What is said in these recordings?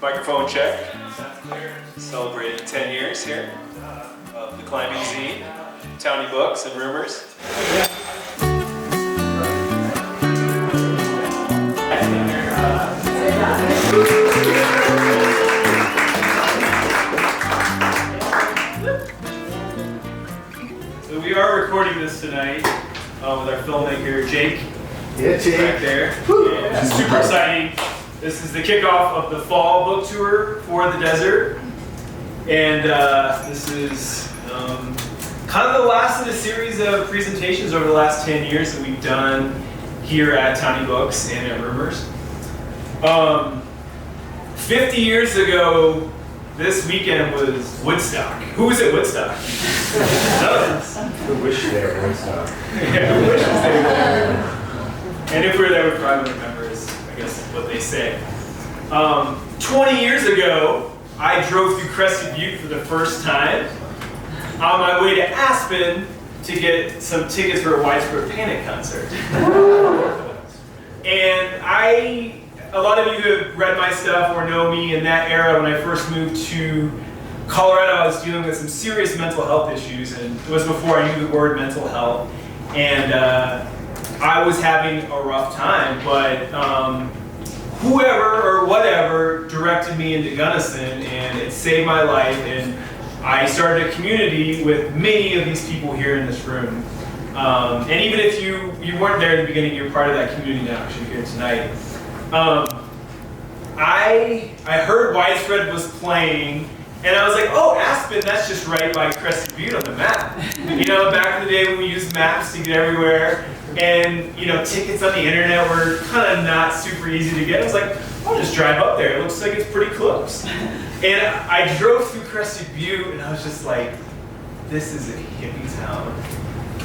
Microphone check. Celebrating 10 years here of the climbing scene, Townie books and rumors. So we are recording this tonight with our filmmaker Jake. Yeah, Jake. Back there. Yeah, super exciting. This is the kickoff of the fall book tour for the desert. And this is kind of the last of the series of presentations over the last 10 years that we've done here at Townie Books and at Rumors. 50 years ago, this weekend was Woodstock. Who was at Woodstock? None of us. Who wished they were at Woodstock? Yeah, who wishes they were there? And if we were there, we probably wouldn't remember, is I guess what they say. 20 years ago, I drove through Crested Butte for the first time on my way to Aspen to get some tickets for a Widespread Panic concert. And a lot of you who have read my stuff or know me in that era, when I first moved to Colorado, I was dealing with some serious mental health issues, and it was before I knew the word mental health. And I was having a rough time, but whoever or whatever directed me into Gunnison, and it saved my life, and I started a community with many of these people here in this room. And even if you weren't there in the beginning, you're part of that community now because you're here tonight. I heard Widespread was playing, and I was like, oh, Aspen, that's just right by Crested Butte on the map. You know, back in the day when we used maps to get everywhere, and you know, tickets on the internet were kind of not super easy to get. I was like, I'll just drive up there. It looks like it's pretty close. And I drove through Crested Butte, and I was just like, this is a hippie town.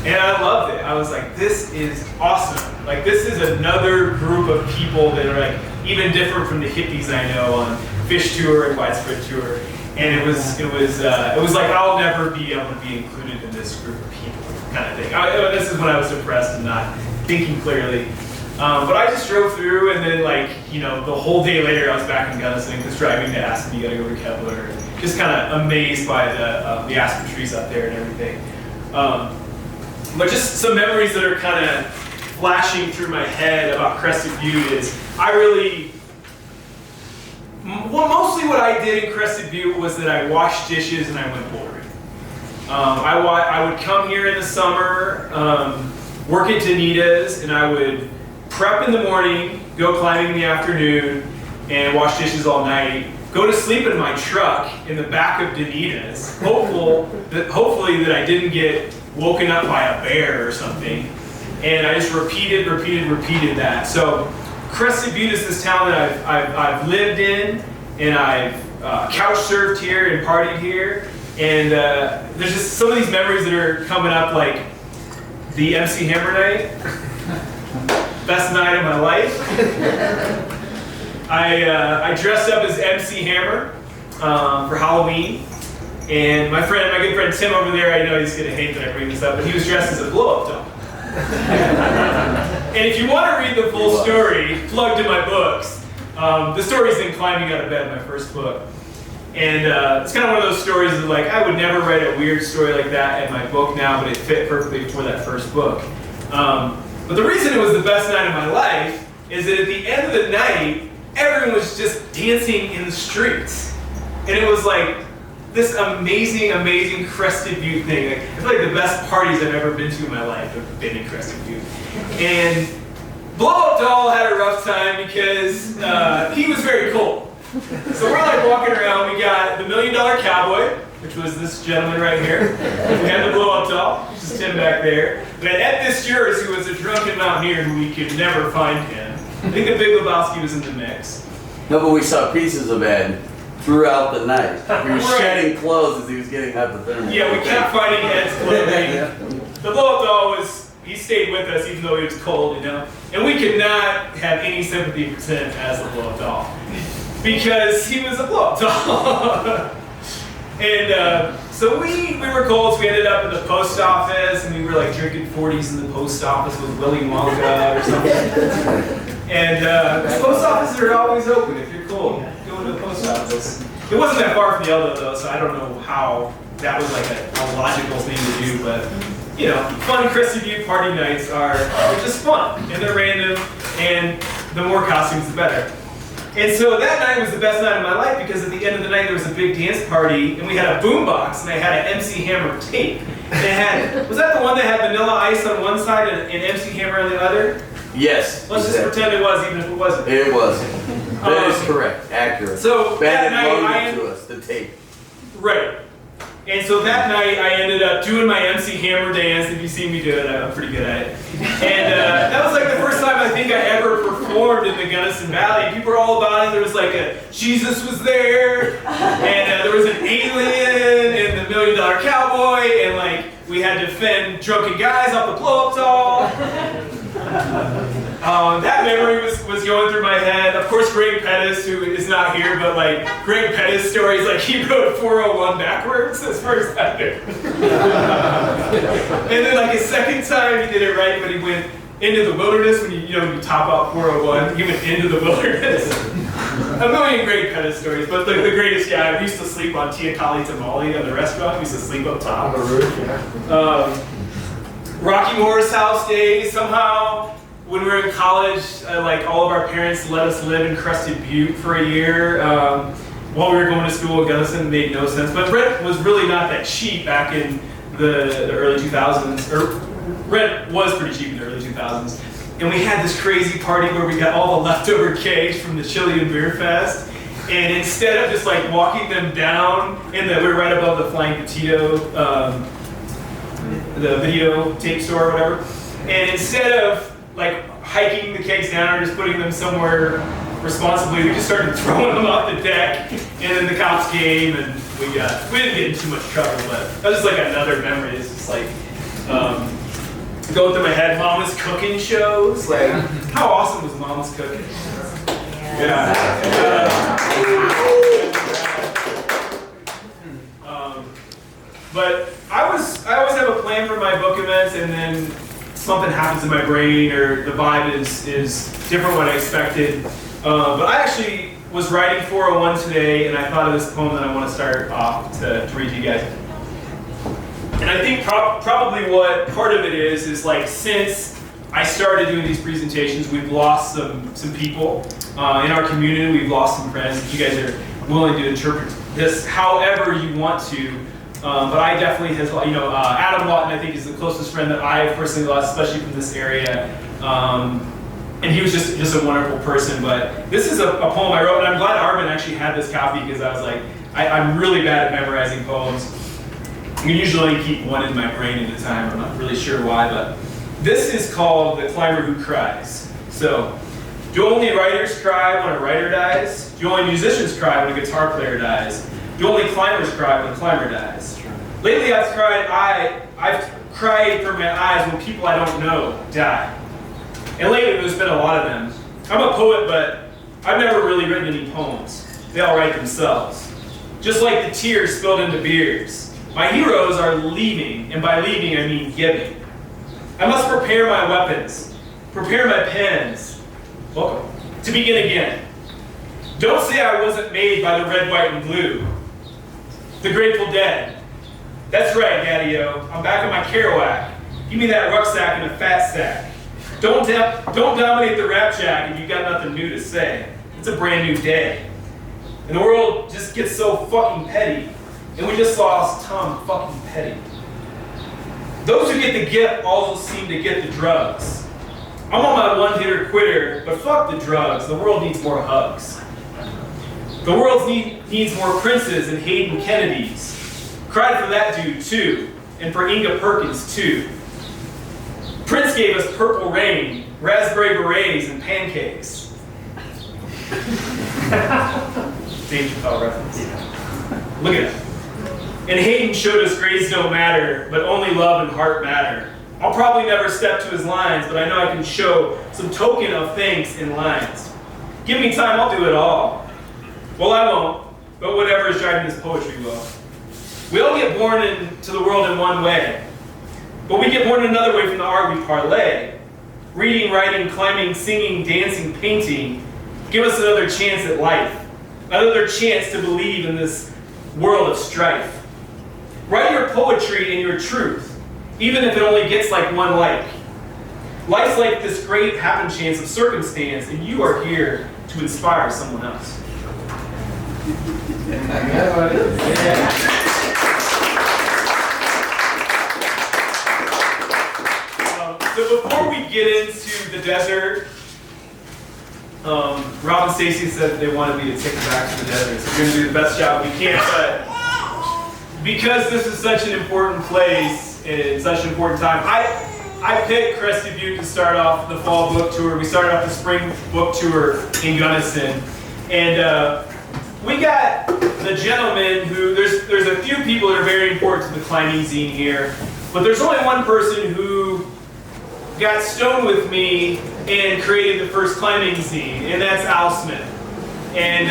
And I loved it. I was like, this is awesome. Like, this is another group of people that are like even different from the hippies I know on Fish Tour and Widespread Tour. And it was like, I'll never be able to be included in this group of people, kind of thing. This is when I was depressed and not thinking clearly. But I just drove through, and then, like, you know, the whole day later I was back in Gunnison because driving to Aspen, you gotta go to Kepler. Just kind of amazed by the aspen trees up there and everything. But just some memories that are kind of flashing through my head about Crested Butte is mostly what I did in Crested Butte was that I washed dishes and I went bouldering. I would come here in the summer, work at Danita's, and I would prep in the morning, go climbing in the afternoon, and wash dishes all night. Go to sleep in my truck in the back of Danita's, hopefully that I didn't get woken up by a bear or something. And I just repeated that. So Crested Butte is this town that I've lived in, and I've couch surfed here and partied here. And there's just some of these memories that are coming up, like the MC Hammer night, best night of my life. I dressed up as MC Hammer for Halloween, and my good friend Tim over there, I know he's gonna hate that I bring this up, but he was dressed as a blow-up doll. And if you want to read the full story, plugged in my books, the story's in Climbing Out of Bed, my first book. And it's kind of one of those stories that, like, I would never write a weird story like that in my book now, but it fit perfectly for that first book. But the reason it was the best night of my life is that at the end of the night, everyone was just dancing in the streets. And it was like this amazing Crested Butte thing. Like, I feel like the best parties I've ever been to in my life have been in Crested Butte. And Blow Up Doll had a rough time because he was very cold. So we're like walking around, we got the $1 Million Cowboy, which was this gentleman right here. We had the Blow Up Doll, which is Tim back there. We had Ed Fitzgerald, who was a drunken mountaineer who we could never find him. I think the Big Lebowski was in the mix. No, but we saw pieces of Ed throughout the night. He was shedding clothes as he was getting hypothermia. Yeah, we kept finding Ed's clothing. The Blow Up Doll he stayed with us even though he was cold, you know? And we could not have any sympathy for Tim as a Blow Up Doll, because he was a Blow Up Doll. And so we were cold, so we ended up in the post office, and we were like drinking 40s in the post office with Willy Wonka or something. And post offices are always open if you're cool. Go into the post office. It wasn't that far from Yellow though, so I don't know how that was like a logical thing to do, but you know, fun Crested Butte party nights are just fun, and they're random, and the more costumes, the better. And so that night was the best night of my life because at the end of the night there was a big dance party, and we had a boombox, and I had an MC Hammer tape. And it had, was that the one that had Vanilla Ice on one side and MC Hammer on the other? Yes. Let's just pretend it was, even if it wasn't. It was. That is correct. Accurate. So that Ben night loaned it to us, the tape. Right. And so that night I ended up doing my MC Hammer dance. If you see me do it, I'm pretty good at it. And that was like the first time I think I ever performed in the Gunnison Valley. People were all about it. There was like a Jesus was there, and there was an alien, and the $1 Million Cowboy, and like we had to defend drunken guys off the blow-up doll. That memory was going through my head. Of course, Greg Pettis, who is not here, but like Greg Pettis' stories, like he wrote 401 backwards his first time. And then like his second time, he did it right, but he went into the wilderness when you know, when you top out 401, he went into the wilderness. A million Greg Pettis stories, but the greatest guy, we used to sleep on Tia Kali Tamale at the restaurant. We used to sleep up top. On the roof, yeah. Rocky Moore's house days, somehow. When we were in college, like all of our parents let us live in Crested Butte for a year while we were going to school in Gunnison. It made no sense, but rent was really not that cheap back in the early 2000s. Or rent was pretty cheap in the early 2000s. And we had this crazy party where we got all the leftover kegs from the Chili and Beer Fest. And instead of just like walking them down, we were right above the Flying Potato, the video tape store or whatever. And instead of like hiking the kegs down or just putting them somewhere responsibly, we just started throwing them off the deck, and then the cops came, and we didn't get in too much trouble, but that was just like another memory. It's just like going through my head, Mama's cooking shows. Like, how awesome was Mama's cooking? Yeah. But I always have a plan for my book events, and then something happens in my brain, or the vibe is different what I expected. But I actually was writing 401 today, and I thought of this poem that I want to start off to read to you guys. And I think probably what part of it is like since I started doing these presentations, we've lost some people in our community. We've lost some friends. If you guys are willing to interpret this however you want to. But I definitely has, Adam Lawton, I think, is the closest friend that I've personally lost, especially from this area. And he was just a wonderful person. But this is a poem I wrote, and I'm glad Arvin actually had this copy because I was like, I'm really bad at memorizing poems. I can usually only keep one in my brain at a time. I'm not really sure why, but this is called The Climber Who Cries. So, do only writers cry when a writer dies? Do only musicians cry when a guitar player dies? Do only climbers cry when a climber dies? Lately I've cried from my eyes when people I don't know die. And lately there's been a lot of them. I'm a poet, but I've never really written any poems. They all write themselves. Just like the tears spilled into beers. My heroes are leaving, and by leaving I mean giving. I must prepare my weapons, prepare my pens. Welcome. To begin again. Don't say I wasn't made by the red, white, and blue. The Grateful Dead. That's right, Daddy-O. I'm back on my Kerouac. Give me that rucksack and a fat sack. Don't dominate the rap jack if you got nothing new to say. It's a brand new day. And the world just gets so fucking petty. And we just lost Tom fucking Petty. Those who get the gift also seem to get the drugs. I'm on my one-hitter quitter, but fuck the drugs. The world needs more hugs. The world needs more Princes and Hayden Kennedys. Cried for that dude too, and for Inga Perkins too. Prince gave us Purple Rain, Raspberry Berets, and pancakes. Dave Chappelle reference. Look at it. And Hayden showed us grades don't matter, but only love and heart matter. I'll probably never step to his lines, but I know I can show some token of thanks in lines. Give me time, I'll do it all. Well, I won't, but whatever is driving this poetry will. We all get born into the world in one way, but we get born another way from the art we parlay. reading, writing, climbing, singing, dancing, painting. Give us another chance at life. Another chance to believe in this world of strife. Write your poetry and your truth, even if it only gets like one like. Life's like this great happen chance of circumstance, and you are here to inspire someone else. So before we get into the desert, Rob and Stacy said they wanted me to take them back to the desert, so we're going to do the best job we can. But because this is such an important place and such an important time, I picked Crested Butte to start off the fall book tour. We started off the spring book tour in Gunnison, and we got the gentleman who there's a few people that are very important to the climbing zine here, but there's only one person who got stoned with me and created the first climbing zine, and that's Al Smith. And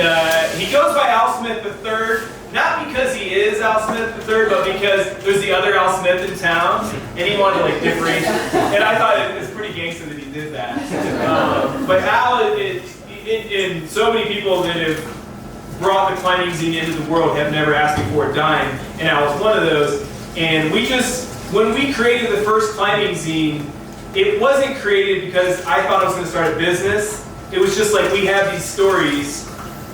he goes by Al Smith III, not because he is Al Smith III, but because there's the other Al Smith in town, and he wanted to like differentiate. And I thought it was pretty gangster that he did that. But Al, and so many people that have brought the climbing zine into the world have never asked me for a dime, and Al was one of those. And when we created the first climbing zine, it wasn't created because I thought I was going to start a business. It was just like, we have these stories.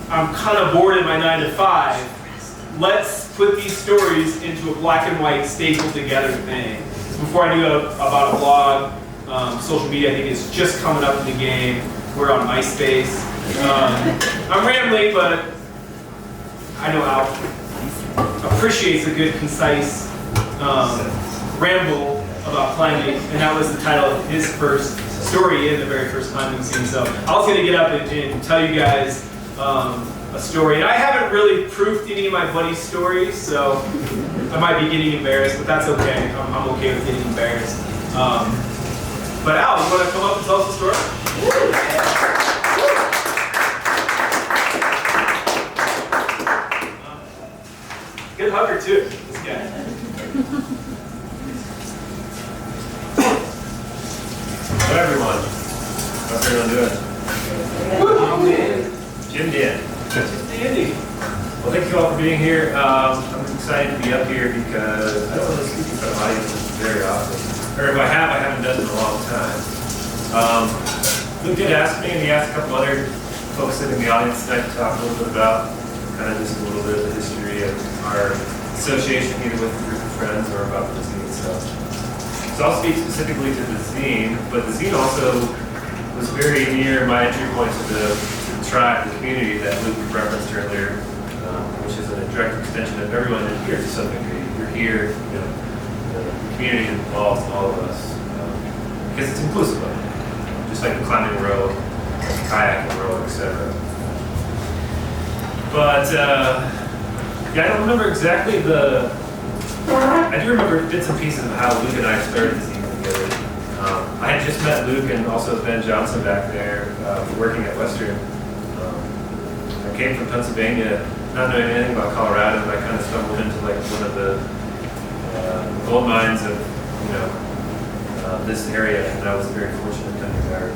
I'm kind of bored in my 9 to 5. Let's put these stories into a black and white stapled together thing. Before I knew about a blog, social media I think is just coming up in the game. We're on MySpace. I'm rambling, but I know Al appreciates a good, concise ramble about climbing, and that was the title of his first story in the very first climbing scene. So I was going to get up and tell you guys a story. And I haven't really proofed any of my buddies' stories, so I might be getting embarrassed, but that's okay. I'm okay with getting embarrassed. But Al, you want to come up and tell us a story? Good hugger too, this guy. Hello everyone. How's everyone doing? Jim Dan. Andy. Well, thank you all for being here. I'm excited to be up here because I don't really speak in front of audiences very often. Or if I haven't done it in a long time. Luke did ask me, and he asked a couple other folks sitting in the audience tonight to talk a little bit about kind of just a little bit of the history of our association either with a group of friends or about the zine stuff. So I'll speak specifically to the zine, but the zine also was very near my entry point to the tribe, the community that Luke referenced earlier, which is a direct extension of everyone in here to some degree. You're here, you know, the community involves all of us because it's inclusive of it, just like the climbing world, the kayaking world, etc. But yeah, I don't remember exactly I do remember bits and pieces of how Luke and I started the zine together. I had just met Luke and also Ben Johnson back there working at Western. I came from Pennsylvania, not knowing anything about Colorado, and I kind of stumbled into like one of the gold mines of this area, and I was very fortunate coming there.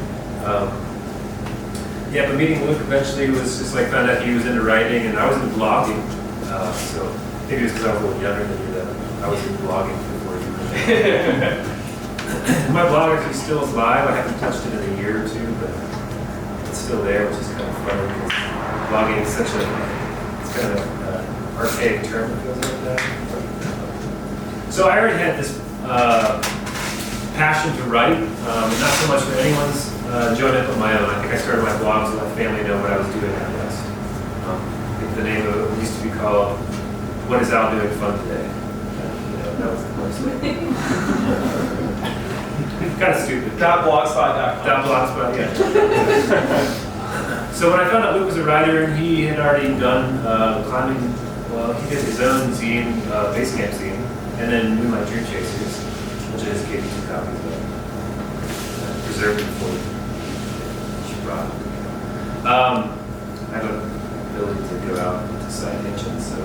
Yeah, but meeting Luke eventually was just like found out he was into writing, and I was into blogging. So maybe it was because I was a little younger than you. That I was into blogging before you were. My blog actually still is live. I haven't touched it in a year or two, but it's still there, which is kind of funny because blogging is such it's kind of archaic term that goes like that. So I already had this passion to write, and not so much for anyone's enjoyment but my own. I think I started my blog so my family know what I was doing out west. I think the name of it used to be called "What Is Al Doing Fun Today?" That was the first name. Kind of stupid. .blogspot.com. .blogspot, yeah. So when I found out Luke was a writer, and he had already done climbing, well, he did his own zine, Base Camp zine, and then New My Dream Chasers, which I just gave you 2 copies of. Preserved them for you. She brought it. I have an ability to go out to citations, so.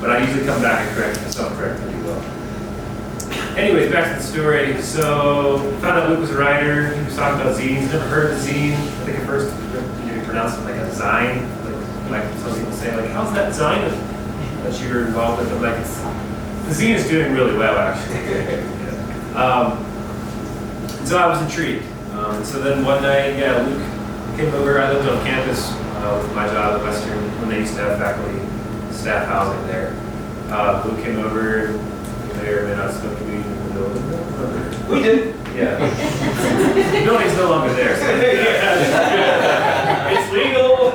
But I usually come back and self-correct pretty well. Anyways, back to the story. So, found out Luke was a writer. He was talking about zines. Never heard of a zine. I think at first you pronounced it like a zine. Like some people say, like, how's that zine that you were involved with? But like, the zine is doing really well, actually. So I was intrigued. So then one night, Luke came over. I lived on campus with my job at Western when they used to have faculty staff housing there. Luke came over, and may or may not smoke weed in the building. We did. Yeah. The building's no longer there. So It's legal.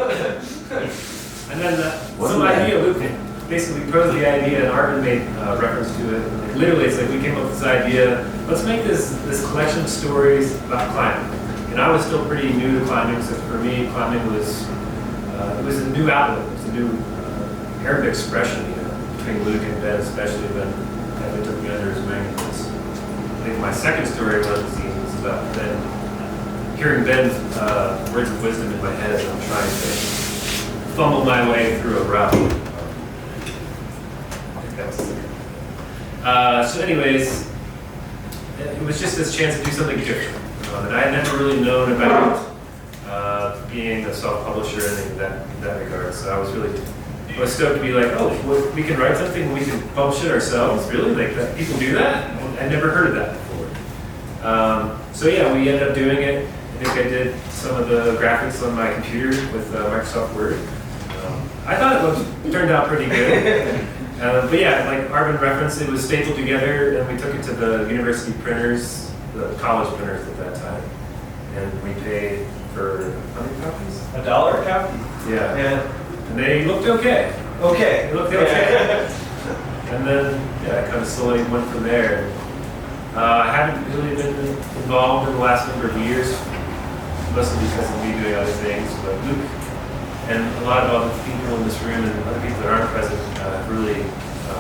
And then some idea, Luke basically posed the idea, and Arvin made reference to it. Like, literally, it's like we came up with this idea. Let's make this collection of stories about climbing. And I was still pretty new to climbing, so for me, climbing was it was a new outlet. It was a new Arab expression, between Luke and Ben, especially when Ben took me under his wing. I think my second story was about Ben, hearing Ben's words of wisdom in my head as I'm trying to fumble my way through a route. I think that was so anyways, it was just this chance to do something different. And I had never really known about being a self-publisher in that regard. So I was stoked to be like, oh, well, we can write something and we can publish it ourselves. Really? Like that? People do that? I never heard of that before. So yeah, we ended up doing it. I think I did some of the graphics on my computer with Microsoft Word. I thought it turned out pretty good. But yeah, like Arvin referenced, it was stapled together, and we took it to the university printers, the college printers at that time, and we paid for how many copies? $1 a copy. Yeah. Yeah. And they looked okay. Okay. They looked okay. And then, I kind of slowly went from there. I haven't really been involved in the last number of years, mostly because of me doing other things, but Luke and a lot of other people in this room and other people that aren't present have really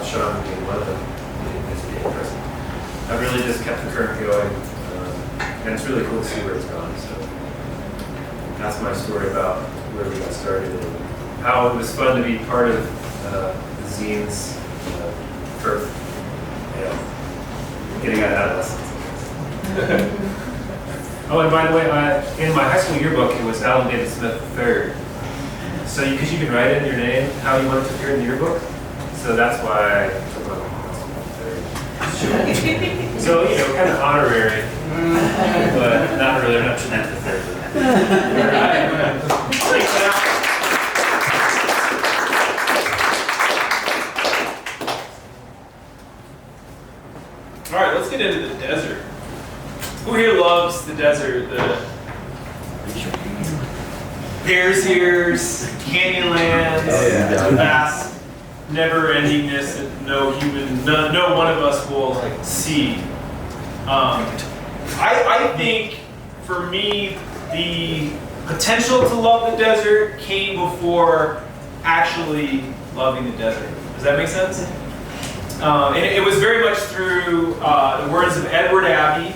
shown up being one of them. It's being present. I've really just kept the current going, and it's really cool to see where it's gone. So that's my story about where we got started and how it was fun to be part of the zine's birth. Getting out of adolescence. Oh, and by the way, in my high school yearbook, it was Alan David Smith III. So, because you can write in your name how you want it to appear in the yearbook, so that's why I took on III. So, kind of honorary, but not really, not Jeanette III. All right, let's get into the desert. Who here loves the desert? The Bears Ears, Canyonlands, the vast never-endingness that no one of us will see. I think for me, the potential to love the desert came before actually loving the desert. Does that make sense? And it was very much through the words of Edward Abbey,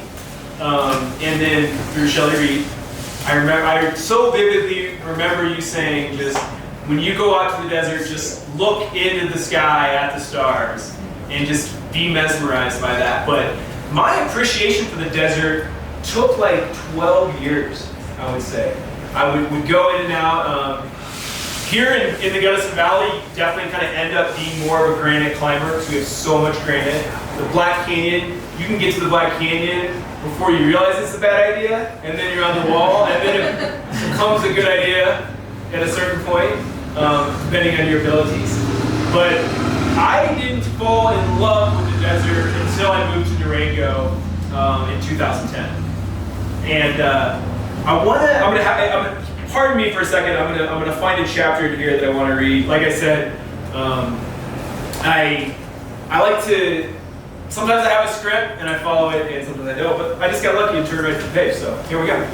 and then through Shelley Reed. I so vividly remember you saying, just when you go out to the desert, just look into the sky at the stars and just be mesmerized by that. But my appreciation for the desert took like 12 years, I would say. I would go in and out. Here in the Gunnison Valley, you definitely kind of end up being more of a granite climber because we have so much granite. The Black Canyon, you can get to the Black Canyon before you realize it's a bad idea, and then you're on the wall, and then it becomes a good idea at a certain point, depending on your abilities. But I didn't fall in love with the desert until I moved to Durango in 2010. And pardon me for a second. I'm gonna find a chapter here that I want to read. Like I said, I like to. Sometimes I have a script and I follow it, and sometimes I don't. But I just got lucky and turned right to the page. So here we go.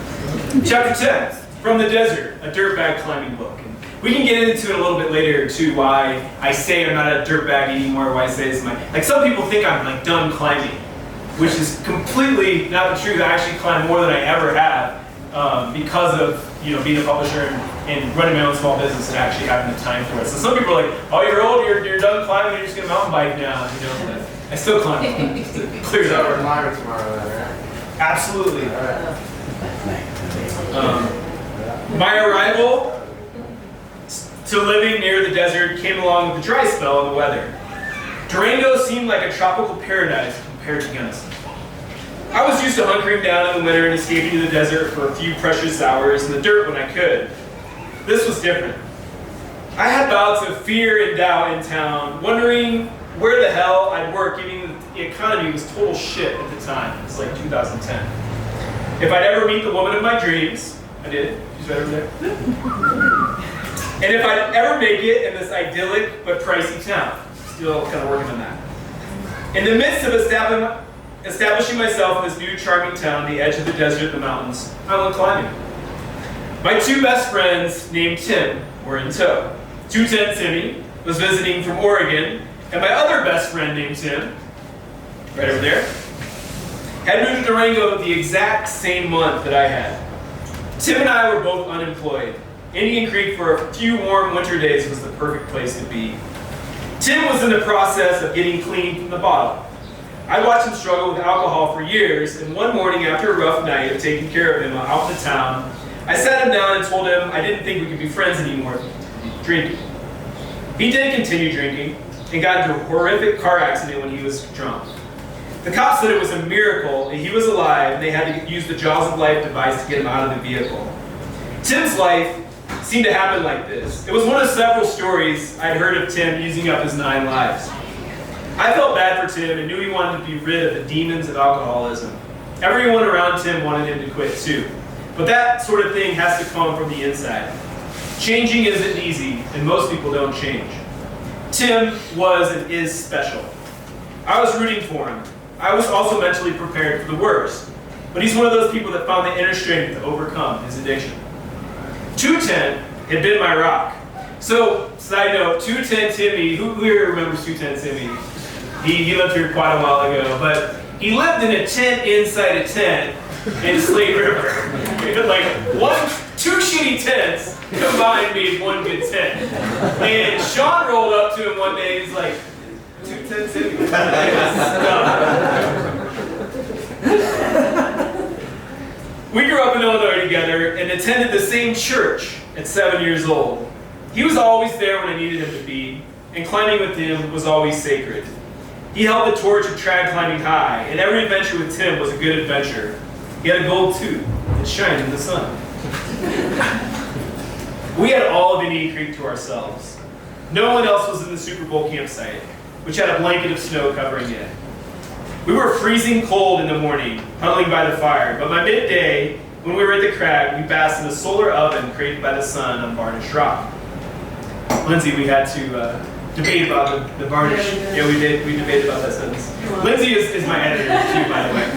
Chapter 10, From the Desert, a dirtbag climbing book. And we can get into it a little bit later too. Why I say I'm not a dirtbag anymore. Why I say it's like some people think I'm like done climbing, which is completely not the truth. I actually climb more than I ever have because of being a publisher and running my own small business and actually having the time for it. So some people are like, oh, you're old, you're done climbing, you're just gonna mountain bike now. I still climb a lot. Clears So we're out. climbing tomorrow then, right? Absolutely. All right. My arrival to living near the desert came along with a dry spell in the weather. Durango seemed like a tropical paradise compared to Gunnison. I was used to hunkering down in the winter and escaping to the desert for a few precious hours in the dirt when I could. This was different. I had bouts of fear and doubt in town, wondering where the hell I'd work, given the economy was total shit at the time. It's like 2010. If I'd ever meet the woman of my dreams, I did. She's right over there. And if I'd ever make it in this idyllic but pricey town. Still kind of working on that. In the midst of establishing myself in this new charming town on the edge of the desert and the mountains, I went climbing. My two best friends, named Tim, were in tow. 210 Timmy was visiting from Oregon, and my other best friend named Tim, right over there, had moved to Durango the exact same month that I had. Tim and I were both unemployed. Indian Creek for a few warm winter days was the perfect place to be. Tim was in the process of getting clean from the bottle. I watched him struggle with alcohol for years, and one morning after a rough night of taking care of him out in the town, I sat him down and told him I didn't think we could be friends anymore, drinking. He did continue drinking and got into a horrific car accident when he was drunk. The cops said it was a miracle that he was alive and they had to use the jaws of life device to get him out of the vehicle. Tim's life seemed to happen like this. It was one of several stories I'd heard of Tim using up his 9 lives. I felt bad for Tim and knew he wanted to be rid of the demons of alcoholism. Everyone around Tim wanted him to quit too. But that sort of thing has to come from the inside. Changing isn't easy, and most people don't change. Tim was and is special. I was rooting for him. I was also mentally prepared for the worst. But he's one of those people that found the inner strength to overcome his addiction. 210 had been my rock. So, side note, 210 Timmy, who here remembers 210 Timmy? He lived here quite a while ago, but he lived in a tent inside a tent in Slate River. Like two shitty tents combined made one good tent. And Sean rolled up to him one day and he's like, 210 Timmy. We grew up in Illinois together and attended the same church at 7 years old. He was always there when I needed him to be, and climbing with him was always sacred. He held the torch of trad climbing high, and every adventure with Tim was a good adventure. He had a gold tooth that shined in the sun. We had all of Indian Creek to ourselves. No one else was in the Super Bowl campsite, which had a blanket of snow covering it. We were freezing cold in the morning, huddling by the fire, but by midday, when we were at the crag, we basked in a solar oven created by the sun on varnished rock. Lindsay, we had to debate about the varnish. Yeah, we did. We debated about that sentence. Lindsay is my editor too, by the way.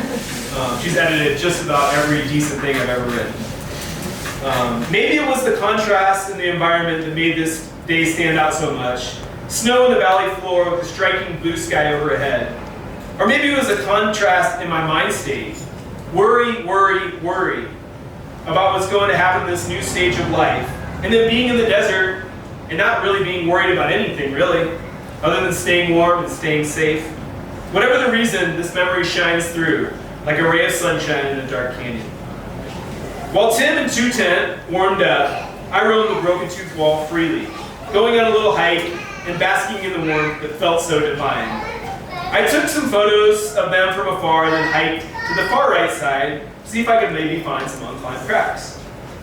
She's edited just about every decent thing I've ever written. Maybe it was the contrast in the environment that made this day stand out so much. Snow in the valley floor with the striking blue sky overhead. Or maybe it was a contrast in my mind state. Worry, worry, worry about what's going to happen in this new stage of life. And then being in the desert and not really being worried about anything, really, other than staying warm and staying safe. Whatever the reason, this memory shines through, like a ray of sunshine in a dark canyon. While Tim and 210 warmed up, I roamed the Broken Tooth Wall freely, going on a little hike and basking in the warmth that felt so divine. I took some photos of them from afar and then hiked to the far right side to see if I could maybe find some unclimbed cracks.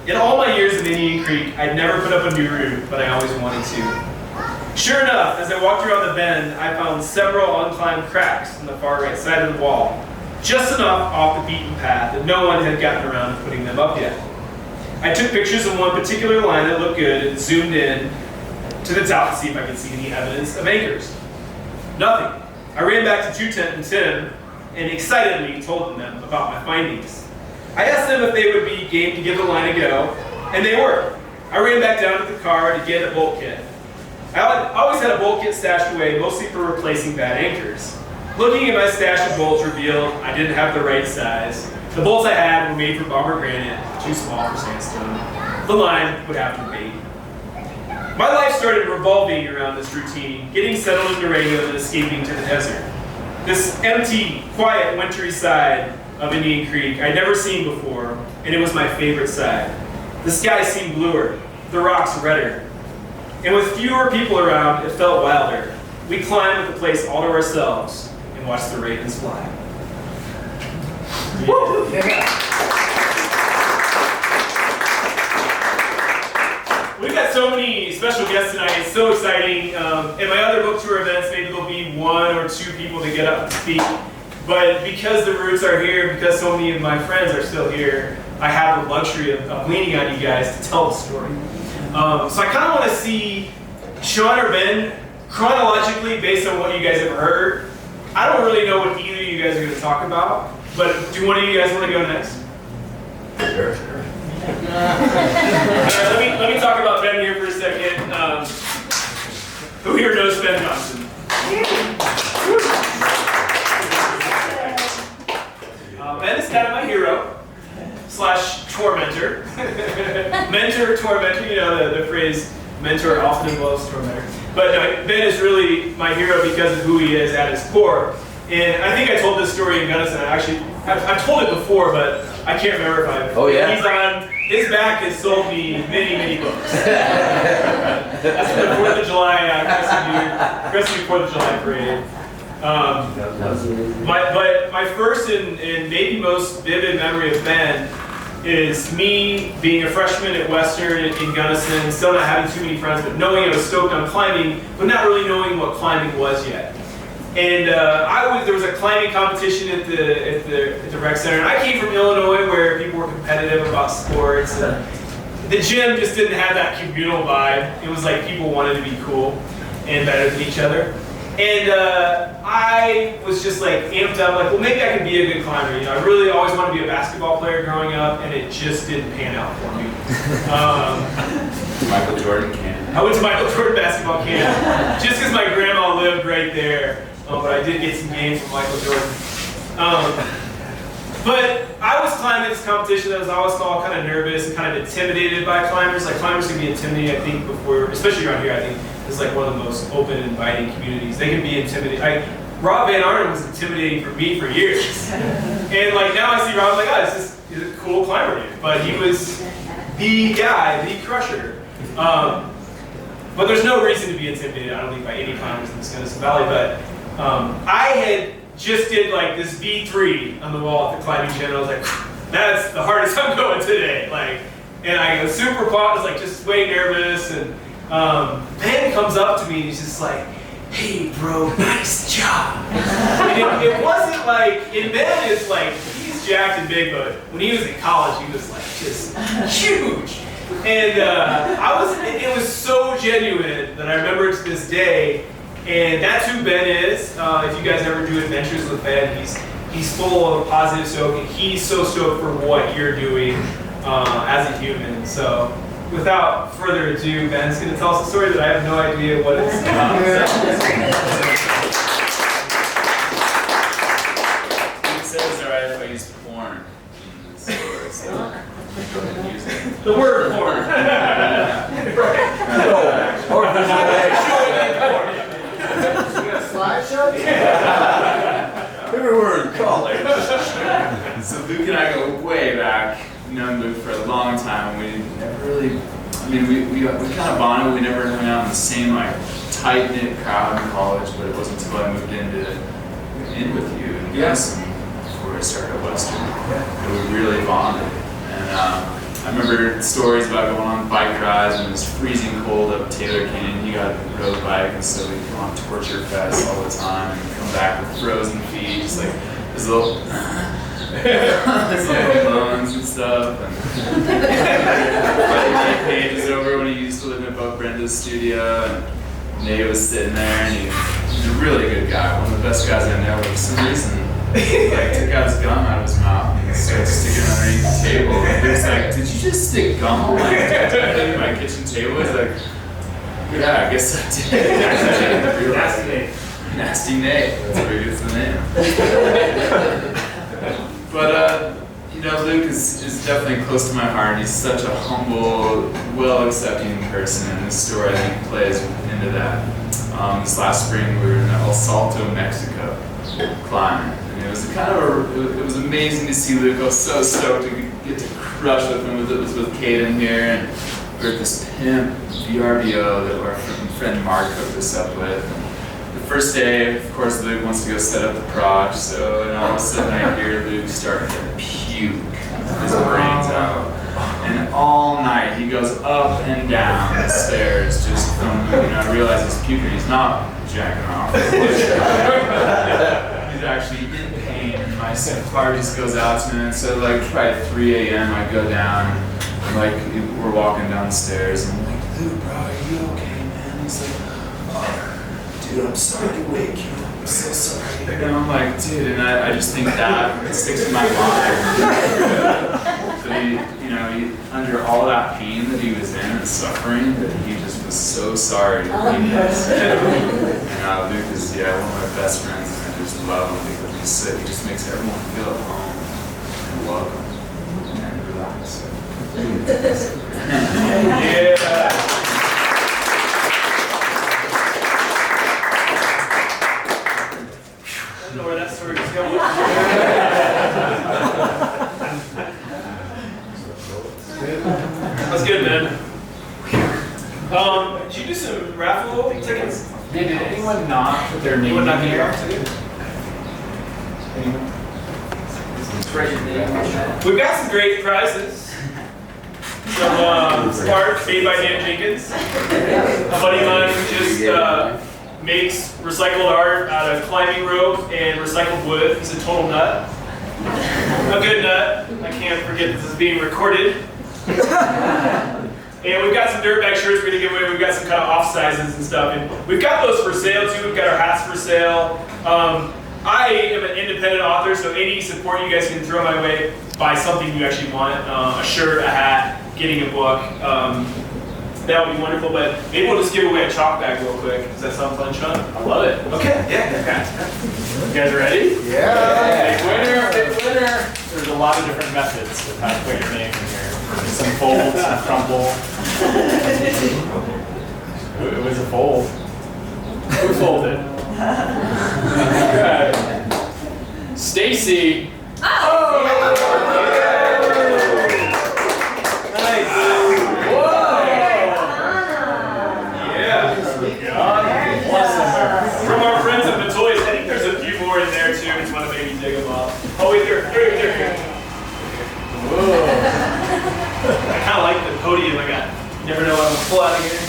In all my years in Indian Creek, I'd never put up a new route, but I always wanted to. Sure enough, as I walked around the bend, I found several unclimbed cracks on the far right side of the wall, just enough off the beaten path that no one had gotten around to putting them up yet. I took pictures of one particular line that looked good and zoomed in to the top to see if I could see any evidence of anchors. Nothing. I ran back to 210 and Tim and excitedly told them about my findings. I asked them if they would be game to give the line a go, and they were. I ran back down to the car to get a bolt kit. I always had a bolt kit stashed away, mostly for replacing bad anchors. Looking at my stash of bolts revealed I didn't have the right size. The bolts I had were made for bomber granite, too small for sandstone. The line would have to wait. My life started revolving around this routine, getting settled in Durango and escaping to the desert. this empty, quiet, wintry side of Indian Creek I'd never seen before, and it was my favorite side. The sky seemed bluer, the rocks redder, and with fewer people around, it felt wilder. We climbed with the place all to ourselves and watched the ravens fly. Woo! We've got so many special guests tonight. It's so exciting. In my other book tour events, maybe there'll be 1 or 2 people that get up and speak. But because the Roots are here, because so many of my friends are still here, I have the luxury of leaning on you guys to tell the story. So I kind of want to see Sean or Ben, chronologically, based on what you guys have heard. I don't really know what either of you guys are going to talk about, but do one of you guys want to go next? Sure. Let me talk about Ben here for a second. Who here knows Ben Johnson? Ben is kind of my hero / tormentor. Mentor, tormentor, you know the phrase mentor often involves tormentor. But no, Ben is really my hero because of who he is at his core. And I think I told this story in Gunnison. I've told it before, but I can't remember if I've. Oh, yeah? He's on, his back has sold me many, many books. That's for the 4th of July, Crescent 4th of July parade. My first and maybe most vivid memory of Ben is me being a freshman at Western in Gunnison, still not having too many friends, but knowing I was stoked on climbing, but not really knowing what climbing was yet. And there was a climbing competition at the rec center, and I came from Illinois where people were competitive about sports. And the gym just didn't have that communal vibe. It was like people wanted to be cool and better than each other. And I was just like amped up, like, well, maybe I can be a good climber. You know, I really always wanted to be a basketball player growing up, and it just didn't pan out for me. Michael Jordan camp. I went to Michael Jordan basketball camp just because my grandma lived right there. But I did get some games from Michael Jordan. But I was climbing this competition that was always all kind of nervous and kind of intimidated by climbers. Like climbers can be intimidating, I think, especially around here, I think this is like one of the most open and inviting communities. They can be intimidating. Rob Van Arnen was intimidating for me for years. And like now I see Rob, like, oh, he's a cool climber dude. But he was the guy, the crusher. But there's no reason to be intimidated, I don't think, by any climbers in this Gunnison Valley. But I had just did like this V3 on the wall at the climbing gym. I was like, that's the hardest I'm going today. Like, and I was super pumped, I was like just way nervous. And Ben comes up to me and he's just like, hey bro, nice job. And it wasn't like, and Ben is like, he's jacked and big, but when he was in college, he was like just huge. And it was so genuine that I remember to this day. And that's who Ben is. If you guys ever do adventures with Ben, he's full of positive stoke, and he's so stoked for what you're doing as a human. So without further ado, Ben's going to tell us a story that I have no idea what it's about. He said it's alright if I use porn in the story, so go ahead and use it. The word porn. Or if there's a Slideshow? we were in college. So Luke and I go way back. We've known Luke for a long time, and we never really, I mean, we kind of bonded. We never hung out in the same like tight-knit crowd in college, but it wasn't until I moved in with you in Gunnison before I started at Western that we really bonded. And I remember stories about going on bike rides when it was freezing cold up Taylor Canyon. He got a road bike, and so we'd go on Torture Fest all the time and come back with frozen feet, just like his little, his little bones and stuff. And Paige was over when he used to live above Brenda's studio, and Nate was sitting there, and he's a really good guy, one of the best guys I know. But for some reason, like took out his gum out of his mouth and started sticking it underneath the table. And he was like, "Did you just stick gum on my kitchen table?" He's like, "Yeah, I guess I did." Nasty Nate. Nasty Nate. That's where he gets the name. But you know, Luke is definitely close to my heart. He's such a humble, well-accepting person, and this story I think plays into that. This last spring we were in El Salto, Mexico. climbing. And it was kind of it was amazing to see Luke. I was so stoked to get to crush with him. It was with Caden here, and we're at this pimp VRBO that our friend Mark hooked us up with. And the first day, of course, Luke wants to go set up the proj, and all of a sudden I hear Luke start to puke his brains out. And all night he goes up and down the stairs just from, I realize he's puking. He's not jacking off. He's actually in pain, and my car just goes out to him. And so like probably 3 a.m. I go down, and like we're walking down the stairs, and I'm like, Luke, bro, are you okay, man? He's like, oh, dude, I'm sorry to wake you. I'm so sorry. And I'm like, dude, and I just think that sticks in my mind. But he, under all that pain that he was in and suffering, that he just was so sorry to be this. And Luke is, one of my best friends, and I just love him because he just makes everyone feel at home and welcome and relaxed. Yeah. I don't know where that story is going. That's good, man. Did you do some raffle tickets? Yeah, did anyone not put their name in here? We've got some great prizes. Some art made by Dan Jenkins. A buddy of mine who just makes recycled art out of climbing rope and recycled wood. He's a total nut. A good nut. I can't forget this is being recorded. And we've got some dirtbag shirts we're gonna give away. We've got some kind of off sizes and stuff. And we've got those for sale too. We've got our hats for sale. I am an independent author, so any support you guys can throw my way, buy something you actually want, a shirt, a hat, getting a book. That would be wonderful, but maybe we'll just give away a chalk bag real quick. Does that sound fun, Sean? I love it. Okay, yeah. You guys ready? Yeah. Big winner. There's a lot of different methods of how to put your name in here. Some fold, some crumble. It was a fold. Who folded? Okay. Stacy. Oh! Nice. Whoa! Yeah. From our friends at the Toys, I think there's a few more in there too. Just want to maybe dig them up. Oh wait, here. Whoa. I kind of like the podium I got. Never know what I'm going to pull out of here.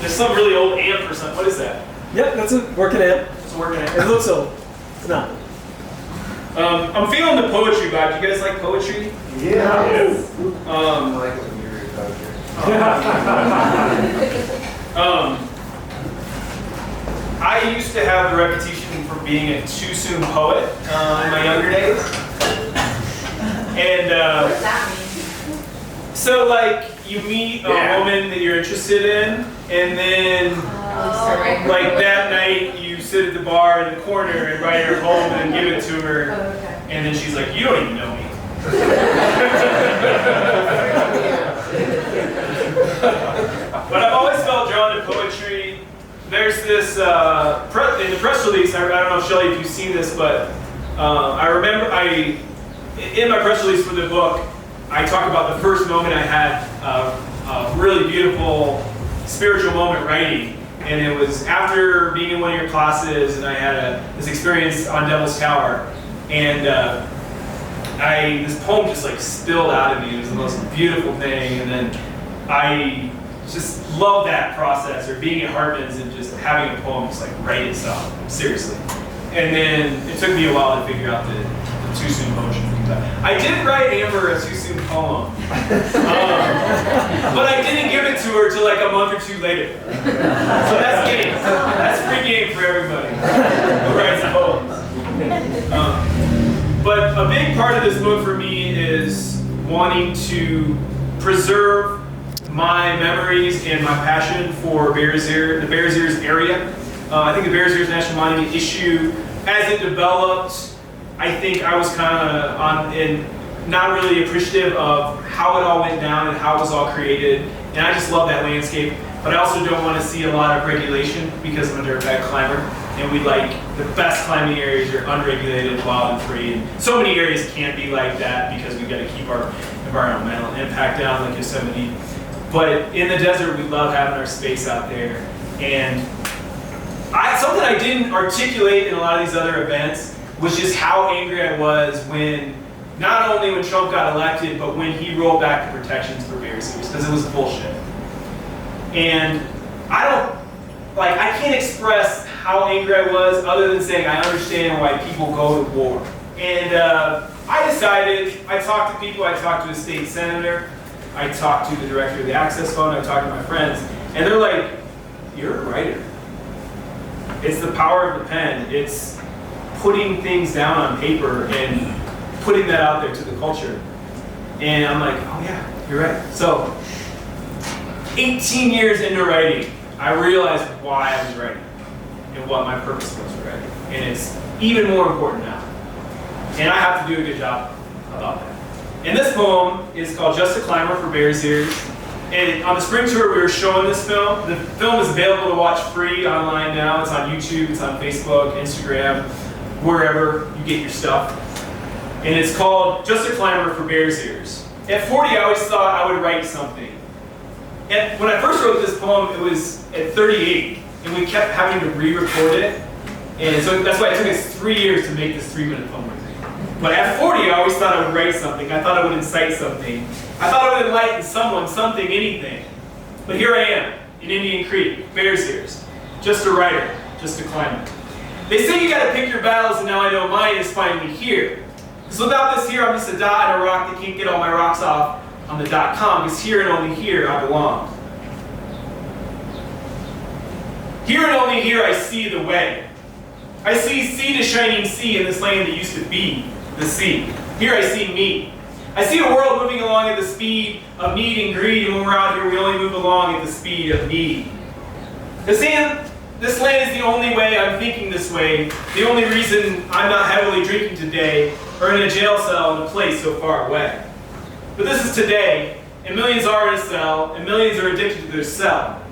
There's some really old amp or something. What is that? Yep, that's a working amp. It's a working amp. It looks old. It's not. I'm feeling the poetry vibe. Do you guys like poetry? Yeah. I like it when you read poetry. I used to have the reputation for being a too soon poet in my younger days. And What does that mean? so like you meet a woman that you're interested in, and then like that night you sit at the bar in the corner and write her poem and give it to her, and then she's like, you don't even know me. But I've always felt drawn to poetry. There's this, in the press release, I don't know, Shelly, if you've seen this, but I remember in my press release for the book, I talk about the first moment I had a really beautiful spiritual moment writing. And it was after being in one of your classes, and I had this experience on Devil's Tower. And this poem just like spilled out of me. It was the most beautiful thing. And then I just love that process, or being at Hartman's and just having a poem just like write itself, seriously. And then it took me a while to figure out the too soon poetry. I did write Amber a too soon poem, but I didn't give it to her till like a month or two later. So that's game. That's free game for everybody who writes poems. But a big part of this book for me is wanting to preserve my memories and my passion for the Bears Ears area. I think the Bears Ears National Monument issue, as it developed, I think I was kind of not really appreciative of how it all went down and how it was all created. And I just love that landscape. But I also don't want to see a lot of regulation because I'm a dirtbag climber. And we like the best climbing areas are unregulated, wild, and free. And so many areas can't be like that because we've got to keep our environmental impact down, like Yosemite. But in the desert, we love having our space out there. And something I didn't articulate in a lot of these other events was just how angry I was when, not only when Trump got elected, but when he rolled back the protections for bear seals, because it was bullshit. And I can't express how angry I was other than saying I understand why people go to war. And I decided, I talked to people, I talked to a state senator, I talked to the director of the Access Fund, I talked to my friends, and they're like, you're a writer. It's the power of the pen. It's putting things down on paper and putting that out there to the culture. And I'm like, oh yeah, you're right. So 18 years into writing, I realized why I was writing and what my purpose was for writing. And it's even more important now. And I have to do a good job about that. And this poem is called Just a Climber for Bears Ears. And on the spring tour, we were showing this film. The film is available to watch free online now. It's on YouTube, it's on Facebook, Instagram, wherever you get your stuff. And it's called Just a Climber for Bears Ears. At 40, I always thought I would write something. And when I first wrote this poem, it was at 38, and we kept having to re-record it. And so that's why it took us 3 years to make this 3-minute poem. But at 40, I always thought I would write something. I thought I would incite something. I thought I would enlighten someone, something, anything. But here I am, in Indian Creek, Bears Ears. Just a writer, just a climber. They say you gotta pick your battles, and now I know mine is finally here. Because without this here, I'm just a dot and a rock that can't get all my rocks off on the .com, because here and only here I belong. Here and only here I see the way. I see sea to shining sea in this land that used to be the sea. Here I see me. I see a world moving along at the speed of need and greed, and when we're out here, we only move along at the speed of need. This land is the only way I'm thinking this way, the only reason I'm not heavily drinking today, or in a jail cell in a place so far away. But this is today, and millions are in a cell, and millions are addicted to their cell.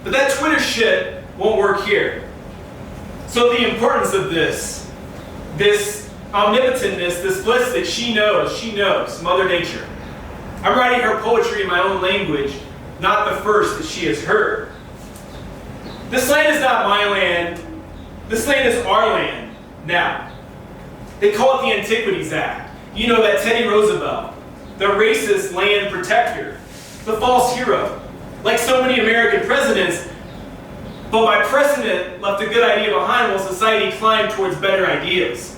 But that Twitter shit won't work here. So the importance of this omnipotentness, this bliss that she knows, Mother Nature. I'm writing her poetry in my own language, not the first that she has heard. This land is not my land, this land is our land, now. They call it the Antiquities Act. You know, that Teddy Roosevelt, the racist land protector, the false hero. Like so many American presidents, but by precedent left a good idea behind while society climbed towards better ideas.